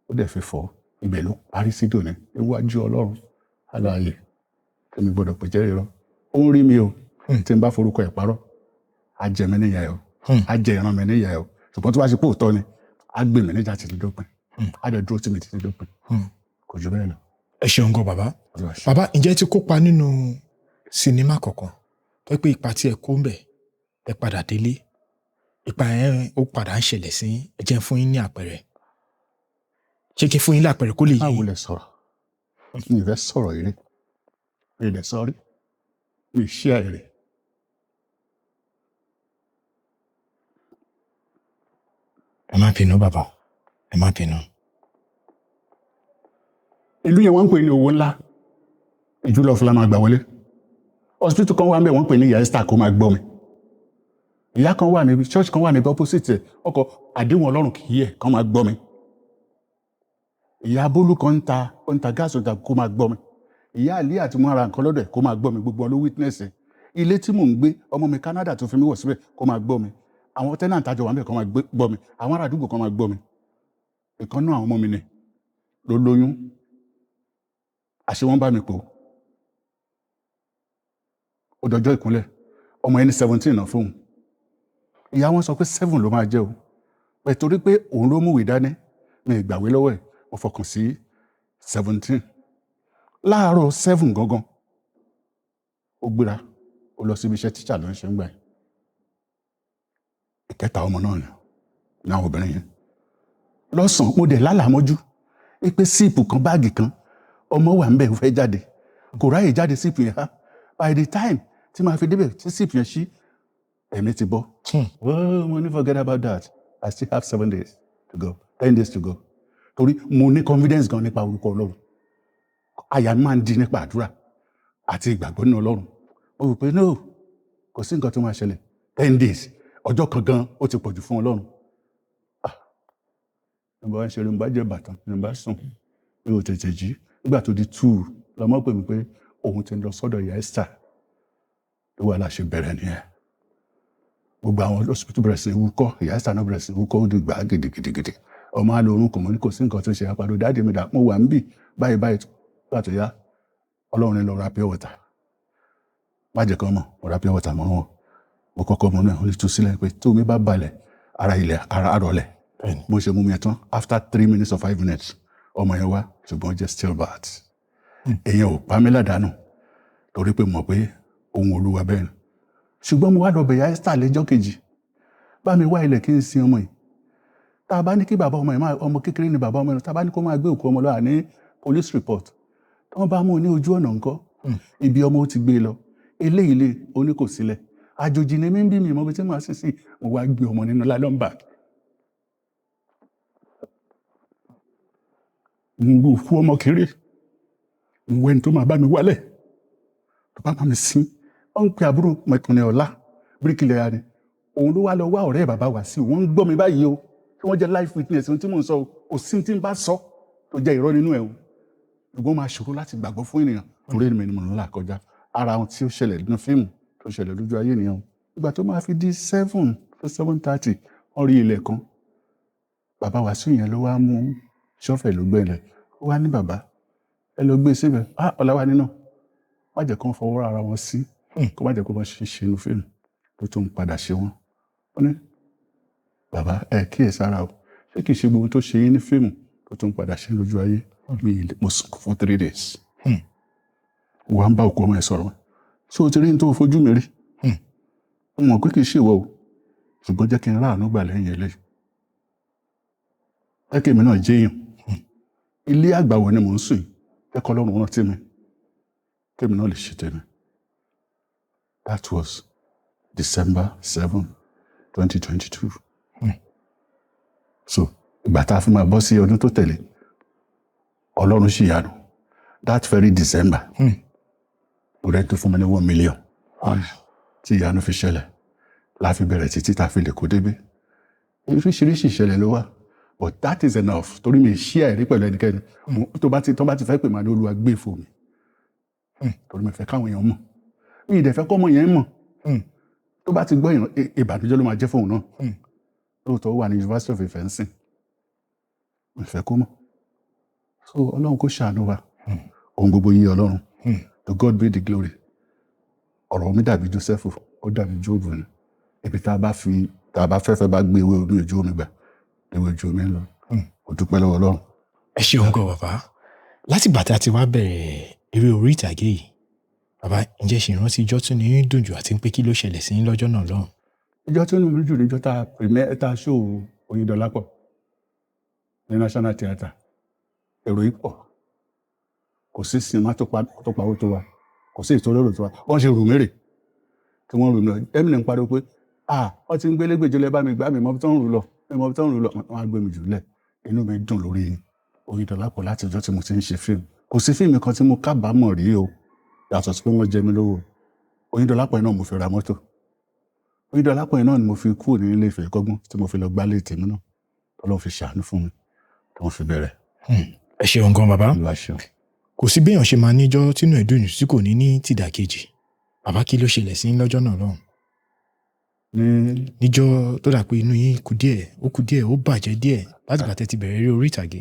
ó dẹ̀ fi fọ̀ ibẹ̀ ló parí sí dòní iwájú Ọlọ́run aláàyè èmi gbọ́dọ̀ pè jẹ́ irọ́ ó ń rí mi o tí n bá forúkọ ẹ̀ parọ́ á jẹ mi níyà ẹ̀ o á jẹ ìran mi níyà ẹ̀ o ṣùgbọ́n tó bá ṣe pé òótọ́ ni á gbé mi níjà títí dópin á dẹ̀ dúró tì mí títí dópin kò jù bẹ́ẹ̀ lọ. ẹ ṣeun gan bàbá ǹjẹ́ ti kópa nínú sinimá kọ̀ọ̀kan tó pé ipa tí ẹ kó ń bẹ̀ ẹ padà délé ipa yẹn ó padà ń ṣẹlẹ̀ sí ẹ jẹ́ fún yín ní àpẹẹrẹ ṣé kí fún yín lápẹẹrẹ kó lè yé. báwo lẹ sọ̀rọ̀ mi ì fẹ́ sọ̀rọ̀ eré mi ì lẹ̀ sọ́rí mi ì ṣí àìrè. ẹ má bínú bàbá ẹ má bínú. ìlú yẹn wọ́n ń pè ní owó ńlá ìjúlọ fúlá máa gbà wọlé hospital kan wà ń bẹ̀ wọ́n pè ní ìyá Esther kó máa gbọ́ mi ìyá kan wà níbi church kan wà níbi opposite ọkọ̀ àdéhùn Ọlọ́run kì í yẹ kán máa gbọ́ mi ìyá Bólú kan ń ta gáàsì ọ̀tà kó máa gbọ́ mi ìyá àlíyà àti mo ara nǹkan lọ́dọ̀ ẹ̀ kó máa gbọ́ mi gbogbo wọn ló witness ẹ̀ ilé tí mò ń gbé ọmọ mi Canada tó fi mí wọ̀ síbẹ̀ kó máa gbọ́ mi àwọn tenant àjọ wà ń bẹ̀ kó máa gbọ́ mi àwọn ará àdúgbò kan máa gbọ́ mi ìkan náà àwọn ọmọ mi ni ló lóyún àṣé wọ́n bá mi pò ó dọjọ́ ìkúnlẹ̀ ọmọ ẹni 17 náà fóun ìyá wọn sọ pé 7 ló máa jẹ́ o pẹ̀ torí pé òun ló múwèé dání mi ìgbàwé lọ́wọ́ ẹ̀ mo fọkàn sí 17 láàárọ̀ 7 gangan ó gbéra ó lọ síbi iṣẹ́ tíṣà ló ń ṣe ń gbà yẹn. Ìkẹta ọmọ náà ni àwọn obìnrin yẹn lọ́sàn-án mo dẹ̀ lálàmọ́jú pé síìpù kan báàgì kan ọmọ wà ń bẹ̀ fẹ́ jáde kò ráyè jáde síìpù yẹn ha by the time tí màá fi débẹ̀ tí síìpù yẹn ṣí ẹ̀mí ti bọ́. Mo ní forget about that. I still have 7 days to go 10 days to go torí mo ní confidence gan nípa orúkọ Ọlọ́run àyà mi máa ń di nípa àdúrà àti ìgbàgbọ́ nínú Ọlọ́run mo rò pé no kò sí nǹkan tó máa ṣẹlẹ̀ 10 days ọjọ́ kan gan ó ti pọ̀jù fún Ọlọ́run. Nígbà wọn ṣe eré nígbà jẹ́ bàtàn nígbà sùn mi ò tètè jí nígbà tó di 2 lọ́mọ pè mí pé òun ti lọ sọ́dọ̀ ìyá Esther tó wà láṣẹ bẹ̀rẹ̀ nìyẹn. Gbogbo àwọn hospital bẹ̀rẹ̀ sí wúkọ́ ìyá Esther náà bẹ̀rẹ̀ sí wúkọ́ ó di gbà gidigidi ọmọ alórun kò mọ̀ ní kò sí nǹkan tó ṣe àpàdé dáàdì mi dà mo wà ń bì báyìí tó tó yá Ọlọ́run ní lọ ra pure water má jẹ́ kán mọ̀ mo ra pure water mọ́ wọn mo kọ́kọ́ mọ́ náà ó lè tú sílẹ̀ pé tó mi bá balẹ̀ ara ilẹ̀ ara àrọ̀lẹ̀ mo ṣe mú mi tán after 3 minutes or 5 minutes ọmọ yẹn wá ṣùgbọ́n jẹ́ still bad èèyàn ò pa mí ládàánù torí pé mọ̀ pé ohun Olúwa bẹ́ẹ̀ ni ṣùgbọ́n mo wá lọ bẹ̀yà Esther lẹ́jọ́ kejì bá mi wá ilẹ̀ kí n sin ọmọ yìí tá a bá ní kí bàbá ọmọ yìí ọmọ kékeré ni bàbá ọmọ yìí tá a bá ní kó máa gbé òkú ọmọ lọ́wọ́ ní police report tí wọ́n bá mú un ní ojú ọ̀nà ńkọ́ ibi ọmọ ó ti gbé lọ eléyìí lè oní kò sílẹ̀ àjòjì ni mí ń bí mi mọ́ bí tí màá sì sí mo wá gbé ọmọ nínú lálọ́mbà mo fún ọmọ kéré mo wẹ́ni tó máa bá mi wálẹ̀ tó bá máa mi sin ó ń pe àbúrò mẹ̀kùnrin ọ̀la bíríkìlẹ̀ ya ni òun ló wá lọ wá ọ̀rẹ́ bàbá wá sí wọ́n ń gbọ́ mi báyìí o tí wọ́n jẹ́ life witness tí mò ń sọ ò sí tí ń bá sọ tó jẹ́ irọ́ nínú ẹ̀ o ṣùgbọ́n máa ṣòro láti gbàgbọ́ fún ènìyàn torí èmi ni mo ń là kọjá ara àwọn tí ó ṣẹlẹ̀ nínú fíìmù tó ṣẹlẹ̀ lójú ayé nìyẹn o ìgbà tó máa fi di 7:30 wọ́n rí ilẹ̀ kan bàbá Wàsíù yẹn ló wá mú ṣọ́fẹ̀ ló gbẹ̀lẹ̀ ó wá ní bàbá ẹ lọ gbé síbẹ̀ Ọláwálé náà má jẹ́ kán fọwọ́ ara wọn sí kó má jẹ́ kó bá ṣe inú fíìmù tó tún padà ṣe wọ́n ó ní bàbá ẹ kíyè sára o ṣé kìí ṣe gbogbo tó ṣe yín ní fíìmù tó tún padà ṣe lójú ayé mo sùn fún 3 days wà ń bá òkú ọmọ ẹ sọ̀rọ̀ ṣé o ti rí ní tó fojú mi rí mo mọ̀ pé kìí ṣe ìwọ o ṣùgbọ́n jẹ́ kí n ráàánú gbà lẹ́yìn eléyìí jẹ́ kí èmi náà jẹ́ èèyàn ilé àgbàwọ̀ ni mò ń sùn jẹ́ kọ́ lọ́rùn rántí mi kí èmi náà lè ṣe tèmi. That was December 7, 2022. So ìgbà tá a fi máa bọ́ sí ọdún tó tẹ̀lé Ọlọ́run ṣì yanu that very December mo rẹ́ tó fún mi ní 1 million tí ìyanu fi ṣẹlẹ̀ láfi bẹ̀rẹ̀ títí tá a fi lè kó débé oríṣiríṣi ìṣẹ̀lẹ̀ ló wà but that is enough torí mi ṣí àìrí pẹ̀lú ẹnikẹ́ni tó bá ti fẹ́ pè máa ní Olúwa gbé fún mi torí mi fẹ́ káwọn èèyàn mọ̀ mi ìdẹ̀ fẹ́ kọ́ ọmọ yẹn mọ̀ tó bá ti gbọ́ ìbànújẹ́ ló máa jẹ́ fóun náà lóòótọ́ ó wà ní University of Ife nsìn mi fẹ́ kó mọ̀ so Ọlọ́run kó ṣàánú wa ohun gbogbo yí Ọlọ́run to God be the glory ọ̀rọ̀ mi dàbí Jósẹ́fù ó dàbí Jóòbù ni ibi tá a bá fẹ́fẹ́ bá gbé ewé orí ojú omi gbà ewé ojú omi lọ ó dúpẹ́ lọ́wọ́ Ọlọ́run. ẹ ṣeun gan bàbá láti ìgbà tí a ti wá bẹ̀rẹ̀ eré orí ìtàgé yìí bàbá ǹjẹ́ ṣe ìrántí ijọ́ tún ní dùn jù àti pé kí ló ṣẹlẹ̀ sí lọ́jọ́ náà lọ́hùn. ìjọ tí ó ní jù níjọ́ tá a pèmẹ́ tá a ṣó Oyindọlápọ̀ ní National Theatre èrò yìí pọ̀ kò sí sinimá tó pawó tó wa kò sí ìtòlóró tó wa wọ́n ṣe rùmírè tí wọ́n rù lọ Eminem pariwo pé wọ́n ti ń gbélégbèjọ lẹ́ bá mi gbá mi mọ́ tó ń rù lọ wọ́n á gbé mi jù lẹ̀ inú mi dùn lórí Oyindọlápọ̀ láti ọjọ́ tí mo ti ń ṣe fíìmù kò sí fíìmù kan tí mo kábàámọ̀ rí o yàtọ̀ sí pé wọ́n jẹ mí lówó Oyindọlápọ̀ náà mo fi ra mọ́tò Oyindọlápọ̀ náà ni mo fi kúrò ní ilé Ifẹ̀ kọ́gbọ́n tí mo fi lọ gbálé tèmi náà Ọlọ́run fi ṣàánú fún mi tí wọ́n fi bẹ̀rẹ̀. ẹ ṣeun gan bàbá kò sí béèyàn ṣe máa níjọ́ tínú ẹ̀dùn tí kò ní ní tìdàkejì bàbá kí ló ṣẹlẹ̀ sí lọ́jọ́ náà lọ́hùn. níjọ́ tó dà pé inú yín kù díẹ̀ ó bàjẹ́ díẹ̀ láti bàtẹ́ ti bẹ̀rẹ̀ eré orí ìtàgé.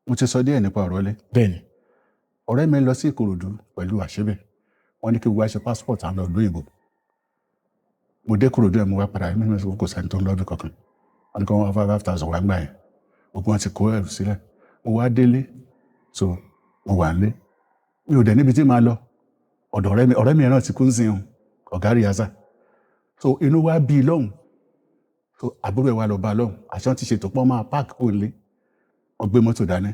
mo ti sọ díẹ̀ nípa ọ̀rọ̀ ilé. bẹ́ẹ̀ni. ọ̀rẹ́ mi lọ sí Ìkòròdú pẹ̀lú àṣebẹ̀ wọ́n ní kí gbogbo àṣẹ passport àlọ́ ìlú òyìnbó mo dé Ìkòròdú ẹ̀ mo wá padà nínú ẹ̀sìn kò sẹ́ni tó ń lọ́dún kankan wọ́n ní kí wọ́n wá 5,000 wá gbà yẹn gbogbo wọn ti kó ẹrù sílẹ̀ mo wá délé so mo wà nílé mi ò dẹ̀ níbi tí màá lọ ọ̀dọ̀ ọ̀rẹ́ mi náà ti kú ń sìn ọ̀gá Riaza so inú wa bí i lọ́hùn so àbúrò ẹ̀ wa lọ bá a lọ́hùn àṣà ti ṣètò pọ́n máa páàkì kò lé wọ́n gbé mọ́tò dání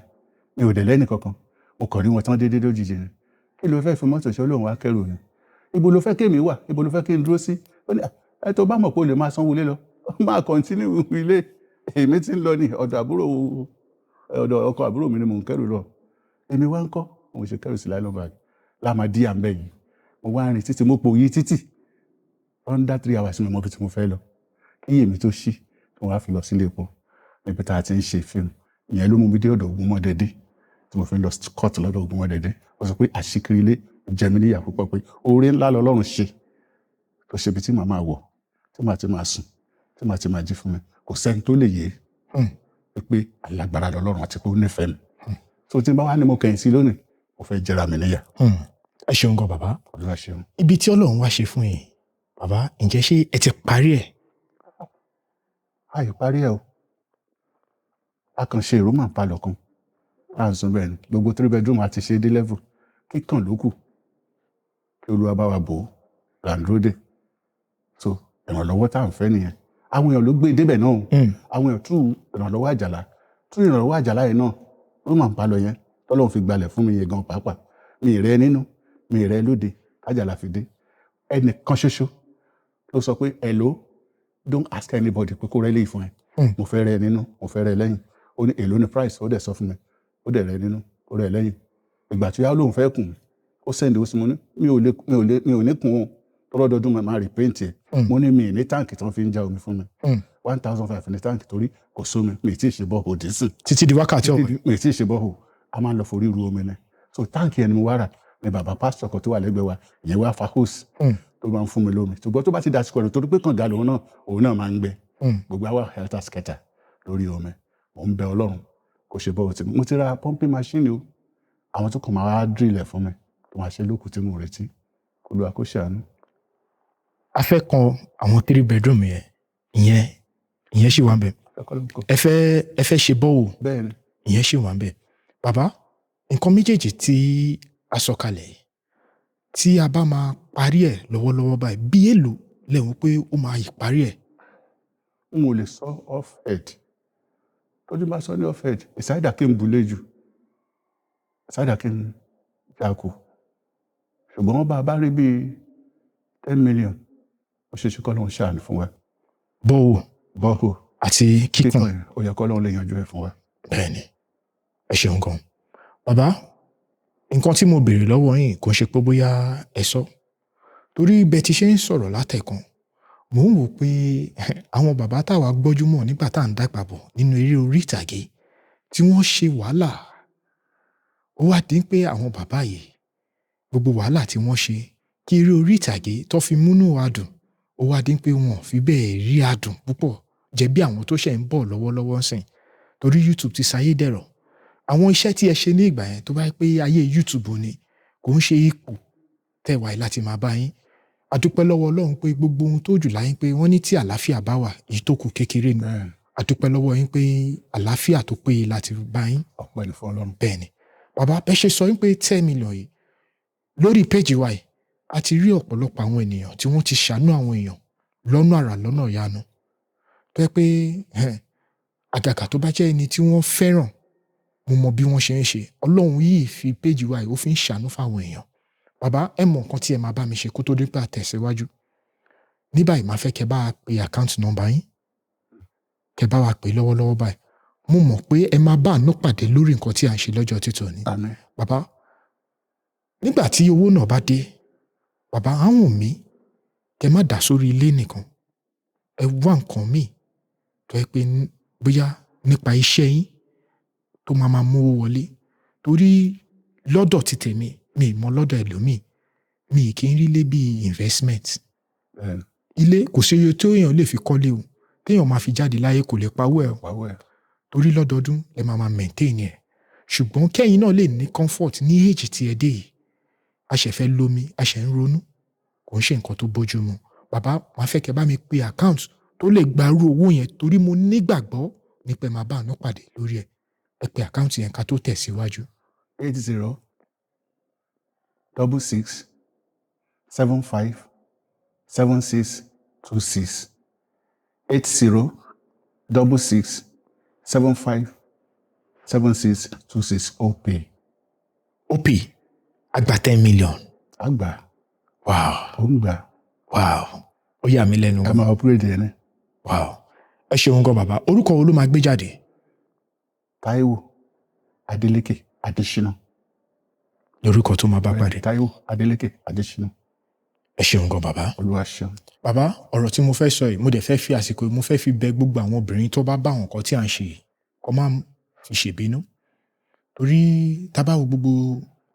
mi ò dẹ̀ lẹ́nì kankan mo kàn rí wọn tán déédéé lójijì ni kí ló fẹ́ fi mọ́tò ṣe Ọlọ́run wá kẹrù ni ibo ló fẹ́ kémi wà ibo ló fẹ́ kí n dúró sí ó ní ẹ tó bá mọ̀ pé o lè máa sanwó ilé lọ máa kọ́ntínú ilé èmi ti ń lọ ní ọ̀dọ̀ ọkọ àbúrò mi ni mò ń kẹrù lọ èmi wá ń kọ́ mo ṣe kẹrù sí láìlọ́n báyìí láàmàdí à ń bẹ̀ yìí mo wá rìn títí mo pò yí títì under 3 hours mi mọ bí tí mo fẹ́ lọ kí èmi tó ṣí tí mo wá fi lọ sílé epo níbi tá a ti ń ṣe fíìmù ìyẹn ló mú mi dé ọ̀dọ̀ Ògúnmọ́dẹ̀dé tí mo fi lọ court lọ́dọ̀ Ògúnmọ́dẹ̀dé ó sọ pé àṣíkiri ilé jẹmi níyà púpọ̀ pé oore ńlá lọ́lọ́run ṣe tó ṣe ibi tí màá máa wọ̀ tí màá ti máa sùn tí màá ti máa jí fún mi kò sẹ́ni tó lè yé pé alágbára lọ́lọ́run àti pé ó nífẹ̀ẹ́ mi so tí n bá wá ní mo kẹ̀yìn sí lónìí mo fẹ́ jẹra mi níyà. ẹ ṣeun gan bàbá Olúwa ṣeun. ibi tí Ọlọ́run wá ṣe fún yín bàbá ǹjẹ́ ṣé ẹ ti parí ẹ̀. àyè parí ẹ o a kàn ṣe ìró màá palọ̀ kan láàzún bẹ́ẹ̀ ni gbogbo 3 bedroom àti ṣe dé level kíkàn ló kù kí Olúwa bá wa bò ó làǹdródè so ìrànlọ́wọ́ tá à ń fẹ́ nìyẹn àwọn èèyàn ló gbé débẹ̀ náà àwọn èèyàn tú ìrànlọ́wọ́ àjàlá yẹn náà ló máa ń palọ̀ yẹn tọ́lọ́run fi gbalẹ̀ fún mi yẹn gan pàápàá mi ì rẹ́ nínú mi ì rẹ́ lóde àjàlá fi dé ẹnìkan ṣoṣo ló sọ pé hello don't ask anybody pé kó rẹ́ lè fún ẹ mo fẹ́ rẹ́ nínú mo fẹ́ rẹ́ lẹ́yìn ó ní èló ni price ó dẹ̀ sọ fún mi ó dẹ̀ rẹ́ nínú ó rẹ́ lẹ́yìn ìgbà tí ó yá lóun fẹ́ kùn ó sẹ́ndì ó sì mo ní mi ò ní kùn ó tọ́lọ́dọọdún máa repaint ẹ̀ mo ní mi ní táǹkì tí wọ́n fi ń já omi fún mi 1,500 ní táǹkì torí kò sómi mi ì tí ì ṣe bọ́ọ̀hù dísìn títí di wákàtí ọ̀pẹ mi ì tí ì ṣe bọ́ọ̀hù a máa ń lọ forí ru omi ni so táǹkì ẹni mo wá rà ni bàbá pásítọ̀ kan tó wà lẹ́gbẹ̀ẹ́ wa ìyẹn wá fa hose tó máa ń fún mi lómi ṣùgbọ́n tó bá ti dasìkò rẹ̀ torí pé kànga òun náà máa ń gbẹ gbogbo àwa helter skelter lórí omi mò ń bẹ Ọlọ́run kò ṣe bọ́ọ̀hù tí mo ti ra pumping machine o àwọn tó kàn máa wá drill ẹ̀ fún mi tó máa ṣe lókùn tí mo retí Olúwa kó ṣàánú. a fẹ́ kan àwọn 3 bedroom yẹn ìyẹn ṣì wà ń bẹ̀ ẹ fẹ́ ṣe bọ́ọ̀wù ìyẹn ṣì wà ń bẹ̀ bàbá nǹkan méjèèjì tí a sọ kalẹ̀ tí a bá máa parí ẹ̀ lọ́wọ́lọ́wọ́ báyìí bí èlò lẹ́wọ̀n pé ó máa yí parí ẹ̀. n ò lè sọ off head tójú bá sọ ní off head ìsáyédà kí n bulé jù ìsáyédà kí n jákù ṣùgbọ́n wọ́n bá rí bíi 10 million ó ṣe ṣe kọ́lọ́hún ṣàánú fún wa. bọ́ọ̀hù àti kíkùn ó yẹ kọ́lọ́hún lè yanjú ẹ̀ fún wa. bẹ́ẹ̀ni ẹ ṣeun gan bàbá nǹkan tí mo béèrè lọ́wọ́ yín kò ṣe pé bóyá ẹ sọ torí bẹ́ẹ̀ ti ṣe ń sọ̀rọ̀ látẹ̀kan mò ń wò pé àwọn bàbá táwa gbọ́júmọ̀ nígbà tá à ń dàgbà bọ̀ nínú eré orí ìtàgé tí wọ́n ṣe wàhálà ó wá dín pé àwọn bàbá yìí gbogbo wàhálà tí wọ́n ṣe kí eré orí ìtàgé tó fi múnú wa dùn ó wá dín pé wọn ò fi bẹ́ẹ̀ rí adùn púpọ̀ jẹ́ bí àwọn tó ṣẹ̀ ń bọ̀ lọ́wọ́lọ́wọ́ sìn torí YouTube ti sayé dẹ̀rọ̀ àwọn iṣẹ́ tí ẹ ṣe ní ìgbà yẹn tó bá pé ayé YouTube ni kò ń ṣe ipò tẹ̀wá yìí láti máa bá yín adúpẹ́ lọ́wọ́ Ọlọ́run pé gbogbo ohun tó jù láyín pé wọ́n ní tí àlàáfíà bá wà èyí tó kù kékeré ni adúpẹ́ lọ́wọ́ yín pé àlàáfíà tó péye láti bá yín. ọpẹ́ ni fún Ọlọ́run. bẹ́ẹ̀ ni bàbá ẹ ṣe sọ yín pé 10 million yìí lórí péjì wa yìí a ti rí ọ̀pọ̀lọpọ̀ àwọn ènìyàn tí wọ́n ti ṣàánú àwọn èèyàn lọ́nà àrà lọ́nà ìyanu tó yẹ pé àgàgà tó bá jẹ́ ẹni tí wọ́n fẹ́ràn mo mọ bí wọ́n ṣe ń ṣe Ọlọ́run yìí fi péjì wa yìí ó fi ń ṣàánú fáwọn èèyàn bàbá ẹ mọ nǹkan tí ẹ máa bá mi ṣe kó tó dé pé àtẹ̀síwájú ní báyìí máa fẹ́ kẹ́ bá wa pe account number yín kẹ́ bá wa pè lọ́wọ́lọ́wọ́ báyìí mo mọ̀ pé ẹ máa bá àánú pàdé lórí nǹkan tí à ń ṣe lọ́jọ́ títọ̀ ni bàbá nígbà tí owó náà bá dé bàbá á wùn mí kẹ́ má dà sórí ilé nìkan ẹ wá nǹkan míì tó yẹ pé bóyá nípa iṣẹ́ yín tó máa mówó wọlé torí lọ́dọ̀ ti tèmi mi mọ lọ́dọ̀ ẹlòmíì mi kì í rí ilé bíi investment ilé kò sí iye tó èèyàn lè fi kọ́lé o téèyàn máa fi jáde láyé kò lè pawó ẹ̀ torí lọ́dọọdún ẹ máa maintain ẹ̀ ṣùgbọ́n kẹ́yìn náà lè ní comfort ní èjì tí ẹ dé yìí a ṣẹ̀ fẹ́ lómi a ṣẹ̀ ń ronú kò ń ṣe nǹkan tó bójú mu bàbá máa fẹ́ kẹ́ bá mi pe account tó lè gbarú owó yẹn torí mo nígbàgbọ́ nípa ẹ máa bá àánú pàdé lórí ẹ pe account yẹn ká tó tẹ̀síwájú. 80 66 75 76 26 80 66 75 76 26 OP. OP àgbà 10 million. Àgbà Wow. ó ń gbà Wow. Ó yà mí lẹ́nu ká gan. máa operate ẹ̀ ní. Wow. Ẹ ṣeun gan bàbá. Orúkọ wo ló máa gbé jáde? Táíwò Adélékè Adéṣínà. Lórúkọ tó máa bá pàdé. Táíwò Adélékè Adéṣínà. Ẹ ṣeun gan bàbá. Olúwa ṣeun. Bàbá, ọ̀rọ̀ tí mo fẹ́ sọ yìí, mo dẹ̀ fẹ́ fi àsìkò yìí, mo fẹ́ fi bẹ gbogbo àwọn obìnrin tó bá bá àwọn nǹkan tí à ń ṣe yìí, kó má fi ṣèbínú. Torí tá bá wo gbogbo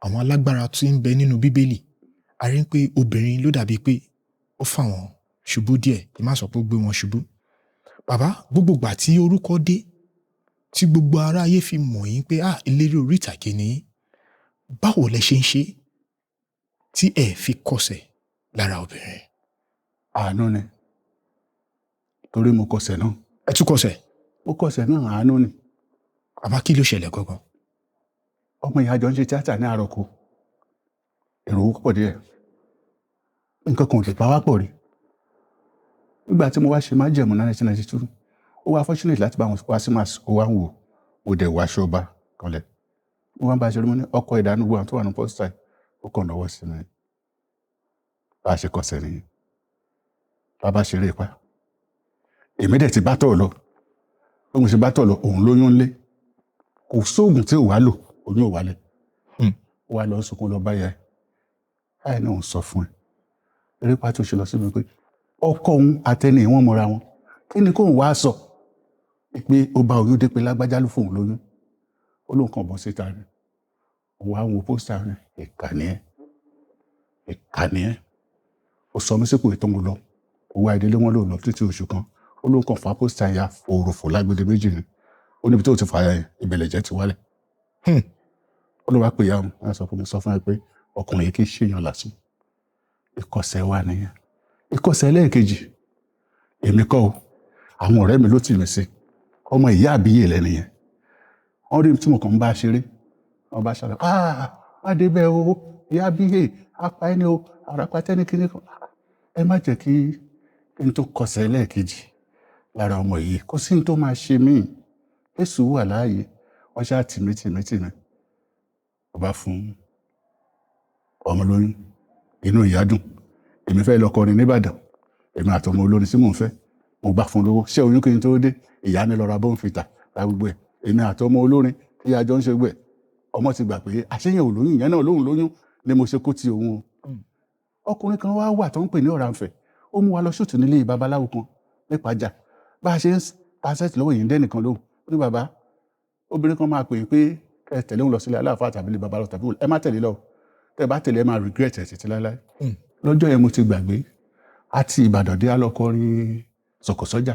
àwọn alágbára tí ń bẹ nínú Bíbélì, a rí pé obìnrin ló dàbí pé ó fà wọ́n ṣubú díẹ̀, kí má sọ pé ó gbé wọn ṣubú. Bàbá, gbogbo ìgbà tí orúkọ dé, tí gbogbo aráyé fi mọ̀ yín pé eléré orí ìtàgé ni yín, báwo lẹ ṣe ń ṣe tí ẹ fi kọsẹ̀ lára obìnrin? Àánú ni. Torí mo kọsẹ̀ náà. Ẹ tún kọsẹ̀. Mo kọsẹ̀ náà àánú ni. Bàbá, kí ló ṣẹlẹ̀ gangan? Ọmọ ìyá jọ ń ṣe tíátà ní Àrọ̀kọ. Èrò pọ̀ díẹ̀. Nǹkan kan ò lè bá wá pọ̀ rí. Nígbà tí mo wá ṣe májẹ̀mú ní 1992, ó wá fortunate láti bá wọn wá sí mass, ó wá ń wò, mo dẹ̀ wá ṣọba kanlẹ̀. Mo wá ń bá ṣe rí mo ní ọkọ̀ ìdánúgbò àwọn tó wà ní pọ́sítà yìí, ó kàn náwó sí mi. Bá a ṣe kọsẹ̀ nìyẹn. Bàbá ṣeré ipá. Èmi dẹ̀ ti bá tọ̀ lọ. Bí mo ṣe bá tọ̀ lọ, òun lóyún ńlé. Kò sóògùn tí ò wá lò, oyún ò wálẹ̀. Ó wá lọ sunkún lọ báyà ẹ̀. Báyà náà ń sọ fún ẹ. Eré pa tó ṣe lọ síbi pé ọkọ òun àtẹni ìwọ̀n mọ́ra wọn. Kí ni kóun wá sọ? Pé ó bá oyún dé pé lágbájá ló fóun lóyún. Ó lóun kàn bọ́ síta rẹ̀. Ó wá wo pósítà rẹ̀. Ìkànnì ẹ̀. Ìkànnì ẹ̀. Ó sọ mí sípò ìtàn lọ. Ó wá ìdílé wọn lò lọ títí oṣù kan. Ó lóun kàn fa pósítà ya òròfò lágbèdè méjì ni. Ó níbi tó ti fà ya ìbẹ̀lẹ̀ jẹ́ ti wálẹ̀. Ó ló wá pè ya òun. Wọ́n sọ fún ẹ pé ọkùnrin yìí kì í ṣèyàn lásán. Ìkọsẹ̀ wà nìyẹn. Ìkọsẹ̀ ẹlẹ́ẹ̀kejì. Èmi kọ́ o. Àwọn ọ̀rẹ́ mi ló tì mí sí. Ọmọ ìyá àbíyè lẹ́nu yẹn. Wọ́n rí tí mo kàn ń bá ṣeré. Wọ́n bá ṣàlọ́. Má dé bẹ́ẹ̀ o. Ìyá àbíyè apá ẹni o. Àràpá tẹ́ni kíní kan. Ẹ má jẹ́ kí n tó kọsẹ̀ ẹlẹ́ẹ̀kejì lára ọmọ yìí. Kò sí ní tó máa ṣe mí. Jésù wà láàyè. Wọ́n ṣáà tì mí. Ó bá fún ọmọ lóyún. Inú ìyá dùn. Èmi fẹ́ lọ kọrin nìbàdàn. Èmi àtọmọ olórin tí mò ń fẹ́. Mo bá fún lówó. Ṣé oyún kí n tó dé? Ìyá ní lọ ra Bónfìtà ra gbogbo ẹ̀. Èmi àtọmọ olórin tí a jọ ń ṣe gbẹ̀. Ọmọ ti gbà pé àṣeyàn ò lóyún, ìyẹn náà lóhùn lóyún ni mo ṣe kó ti òun o. Ọkùnrin kan wá wà tó ń pè ní Ọ̀rànfẹ̀. Ó mú wa lọ ṣùtù nílé babaláwo kan nípàjà. Bá a ṣe ń ta sẹ́ẹ̀tì lọ́wọ́ yìí ń dẹ́nìkan lóhùn. Ó ní bàbá, obìnrin kan máa pè é pé kẹ́ ẹ tẹ̀lé òun lọ sílé aláàfáà tàbí ilé babaláwo tàbí ẹ má tẹ̀lé lọ. Tẹ́ bá tẹ̀lé ẹ máa regret ẹ̀ títí láéláé. Lọ́jọ́ yẹn mo ti gbàgbé. Àti Ìbàdàn dé alọ́kọrin Sọ̀kọ̀sọ́jà.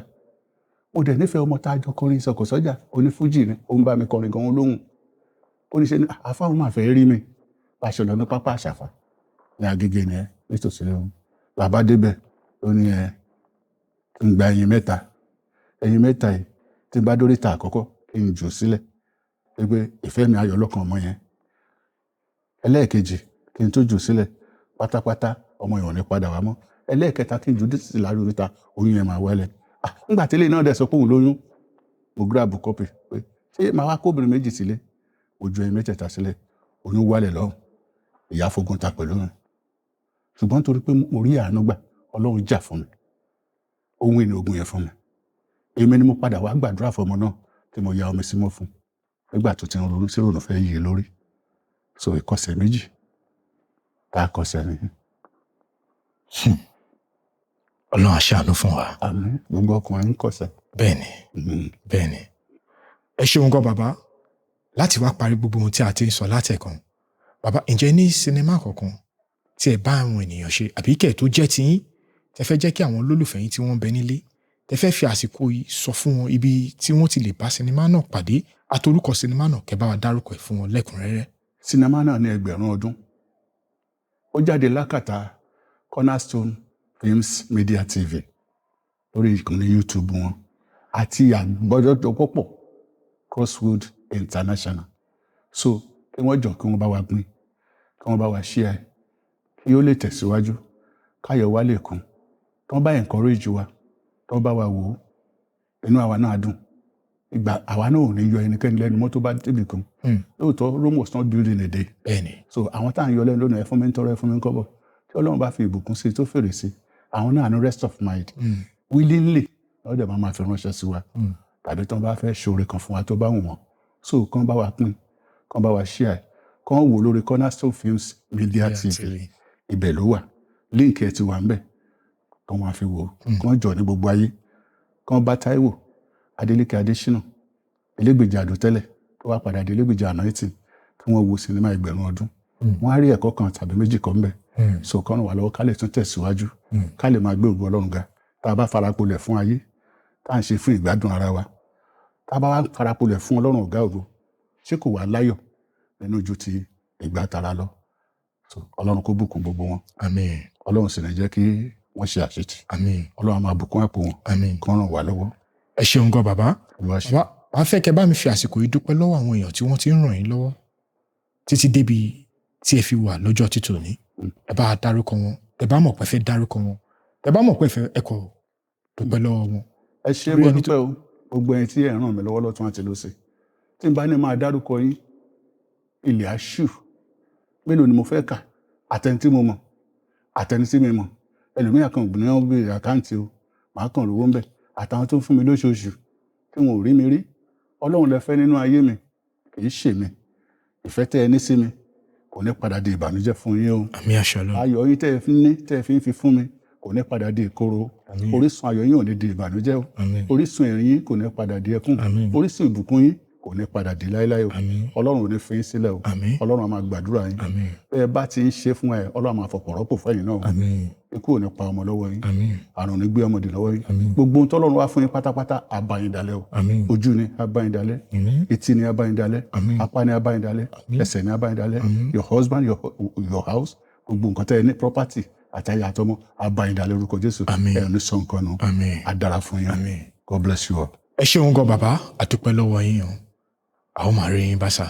Mo dẹ̀ nífẹ̀ẹ́ ọmọ tá a jọ kọrin Sọ̀kọ̀sọ́jà. Onífújì ni. Ó ń bá mi kọrin gan-an lóhùn. Ó ní ṣe ní àfáà máa fẹ́ rí mi. Bá a ṣe lọ ní pápá Àṣàfà. Ní Agége ni ẹ nítòsí lẹ́hùn. Bàbá débẹ̀. Ó ní kí n gba ẹyin mẹ́ta. Ẹyin mẹ́ta yìí tí n bá dórí ta àkọ́kọ́ kí n jù sílẹ̀. Pé ìfẹ́ mi ayọ̀ lọ́kàn ọmọ yẹn. Ẹlẹ́ẹ̀kejì kí n tó jù sílẹ̀ pátápátá ọmọ yẹn ò ní padà wá mọ́. Ẹlẹ́ẹ̀kẹta kí n jù sí láàrin oríta oyún yẹn máa wálẹ̀. Nígbà tí ilé náà dẹ̀ sọ pé òun lóyún, mo grab copy pé ṣé màá wá kóbìnrin méjì sílé. Mo ju ẹyin mẹ́tẹ̀ẹ̀ta sílẹ̀. Oyún wálẹ̀ lọ́hùn. Ìyá fogun ta pẹ̀lú mi. Ṣùgbọ́n torí pé mo rí àánú gbà, Ọlọ́run jà fún mi. Ohun ìní ogun yẹn fún mi. Èmi ni mo padà wá gbàdúrà fún ọmọ náà tí mo ya omi símọ́ fún. Nígbà tó ti ń ronú sí ronú fẹ́ yí lórí. So ìkọsẹ̀ méjì. Tá a kọsẹ̀ nìyẹn. Ọlọ́run á ṣàánú fún wa. Àmín. Gbogbo ọkùnrin ń kọsẹ̀. Bẹ́ẹ̀ni. Ẹ ṣeun gan bàbá. Láti wá parí gbogbo ohun tí a ti ń sọ látẹ̀kan. Bàbá, ǹjẹ́ ní sinimá kankan tí ẹ bá àwọn ènìyàn ṣe àbí kẹ̀ tó jẹ́ ti yín, tẹ fẹ́ jẹ́ kí àwọn olólùfẹ́ yín tí wọ́n ń bẹ nílé, tẹ fẹ́ fi àsìkò yìí sọ fún wọn ibi tí wọ́n ti lè bá sinimá náà pàdé, àtorúkọ sinimá náà kẹ́ bá wa dárúkọ ẹ̀ fún wọn lẹ́kùnrẹ́rẹ́. Sinimá náà ní 1000 ọdún. Ó jáde lákàtà Cornerstone Films Media TV lórí ìkànnì YouTube wọn àti àgbọ́dọ̀dọ̀ pọ̀pọ̀ Crosswood International. So kí wọ́n jọ kí wọ́n bá wa pín kí wọ́n bá wa share kí ó lè tẹ̀síwájú káyọ̀ wa lè kún tí wọ́n bá encourage wa tí wọ́n bá wa wò ó inú àwa náà dùn ìgbà àwa náà ò ní yọ ẹnikẹ́ni lẹ́nu mọ́ tó bá débi kan lóòótọ́ Rome was not built in a day bẹ́ẹ̀ni so àwọn tá à ń yọ lẹ́nu lónìí ẹ fún mi ń tọrọ ẹ fún mi ń kọ́bọ̀ tí Ọlọ́run bá fi ìbùkún sí i tó fèrè sí àwọn náà ní rest of mind willingly lọ́dẹ̀ máa fi ránṣẹ́ sí wa tàbí tí wọ́n bá fẹ́ ṣoore kan fún wa tó bá wù wọ́n so kán bá wa pín kán bá wa share kán wò lórí Cornerstone Films Media TV ibẹ̀ ló wà líǹkì ẹ̀ ti wà ńbẹ̀ kán máa fi wò ó kán jọ ní gbogbo ayé kán bá Táíwò Adélékè Adéṣínà Elégbèjì Àdótẹ́lẹ̀ tó wá padà dé Elégbèjì Anointing kí wọ́n wo sinimá Ẹgbẹ̀rún Ọdún wọ́n á rí ẹ̀kọ́ kan tàbí méjì kan ńbẹ̀ so kán wà lọ́wọ́ ká lè tún tẹ̀síwájú ká lè máa gbé ògo Ọlọ́run ga tá a bá farapolẹ̀ fún ayé tá à ń ṣe fún ìgbádùn ara wa tá a bá wá farapolẹ̀ fún Ọlọ́run ọ̀gá ògo ṣé kò wá láyọ̀ nínú ju ti ìgbà tara lọ so Ọlọ́run kó bùkún gbogbo wọn àmín Ọlọ́run sì ní jẹ́ kí wọ́n ṣe àṣetì àmín Ọlọ́run á máa bùkún àpò wọn àmín kán ràn wá lọ́wọ́. ẹ ṣeun gan bàbá Olúwa ṣe. wàá fẹ́ kẹ́ bá mi fi àsìkò yìí dúpẹ́ lọ́wọ́ àwọn èèyàn tí wọ́n ti ń ràn yín lọ́wọ́ títí débi tí ẹ fi wà lọ́jọ́ títò ní ẹ bá dárúkọ wọn ẹ bá mọ̀ pé fẹ́ dárúkọ wọn ẹ bá mọ̀ pé fẹ́ ẹ kọ̀ dúpẹ́ lọ́wọ́ wọn. ẹ ṣe mo dúpẹ́ o gbogbo ẹni tí ẹ ràn mí lọ́wọ́ lọ́tún àti lósì tí n bá ní máa dárúkọ yín ilẹ̀ àṣù mélòó ni mo fẹ́ kà àtẹni tí mo mọ̀ àtẹni tí mi mọ̀ ẹlòmíràn kan gbìyànjú wọn bí àkáǹtì o màá kàn lówó ń bẹ̀ àtàwọn tó ń fún mi lóṣooṣù tí wọn ò rí mi rí Ọlọ́run lẹ fẹ́ nínú ayé mi kì í ṣe mi ìfẹ́ tẹ́ ẹ ní sí mi kò ní padà di ìbànújẹ́ fún yín o àmín àṣẹ Ọlọ́run ayọ̀ yín tẹ́ ẹ fi ní tẹ́ ẹ fi ń fi fún mi kò ní padà di ìkorò Àmín. orísun ayọ̀ yín ò ní di ìbànújẹ́ o àmín orísun ẹ̀rín yín kò ní padà di ẹkún Àmín. orísun ìbùkún yín kò ní padà di láéláé o àmín Ọlọ́run ò ní fi yín sílẹ̀ o àmín Ọlọ́run á máa gbàdúrà yín àmín bẹ́ẹ̀ bá ti ń ṣe fún ẹ Ọlọ́run á máa fọ̀pọ̀ rọ́pò fẹ́yìn náà o àmín ikú ò ní pa ọmọ lọ́wọ́ yín àmín àrùn ò ní gbé ọmọdé lọ́wọ́ yín àmín gbogbo ohun tọ́lọ́run wá fún yín pátápátá á bá yín dalẹ̀ o àmín ojú ni á bá yín dalẹ̀ àmín etí ni á bá yín dalẹ̀ àmín apá ni á bá yín dalẹ̀ Àmín. ẹsẹ̀ ni á bá yín dalẹ̀ Àmín. your husband your house gbogbo nǹkan tẹ́ ẹ ní property àtàyè àtọmọ á bá yín dalẹ̀ orúkọ Jésù Àmín. ẹ ò ní sọ nǹkan nù àmín á dára fún yín àmín. God bless you all. ẹ ṣeun gan bàbá àdúpẹ́ lọ́wọ́ yín o a ó máa rí yín bá sà.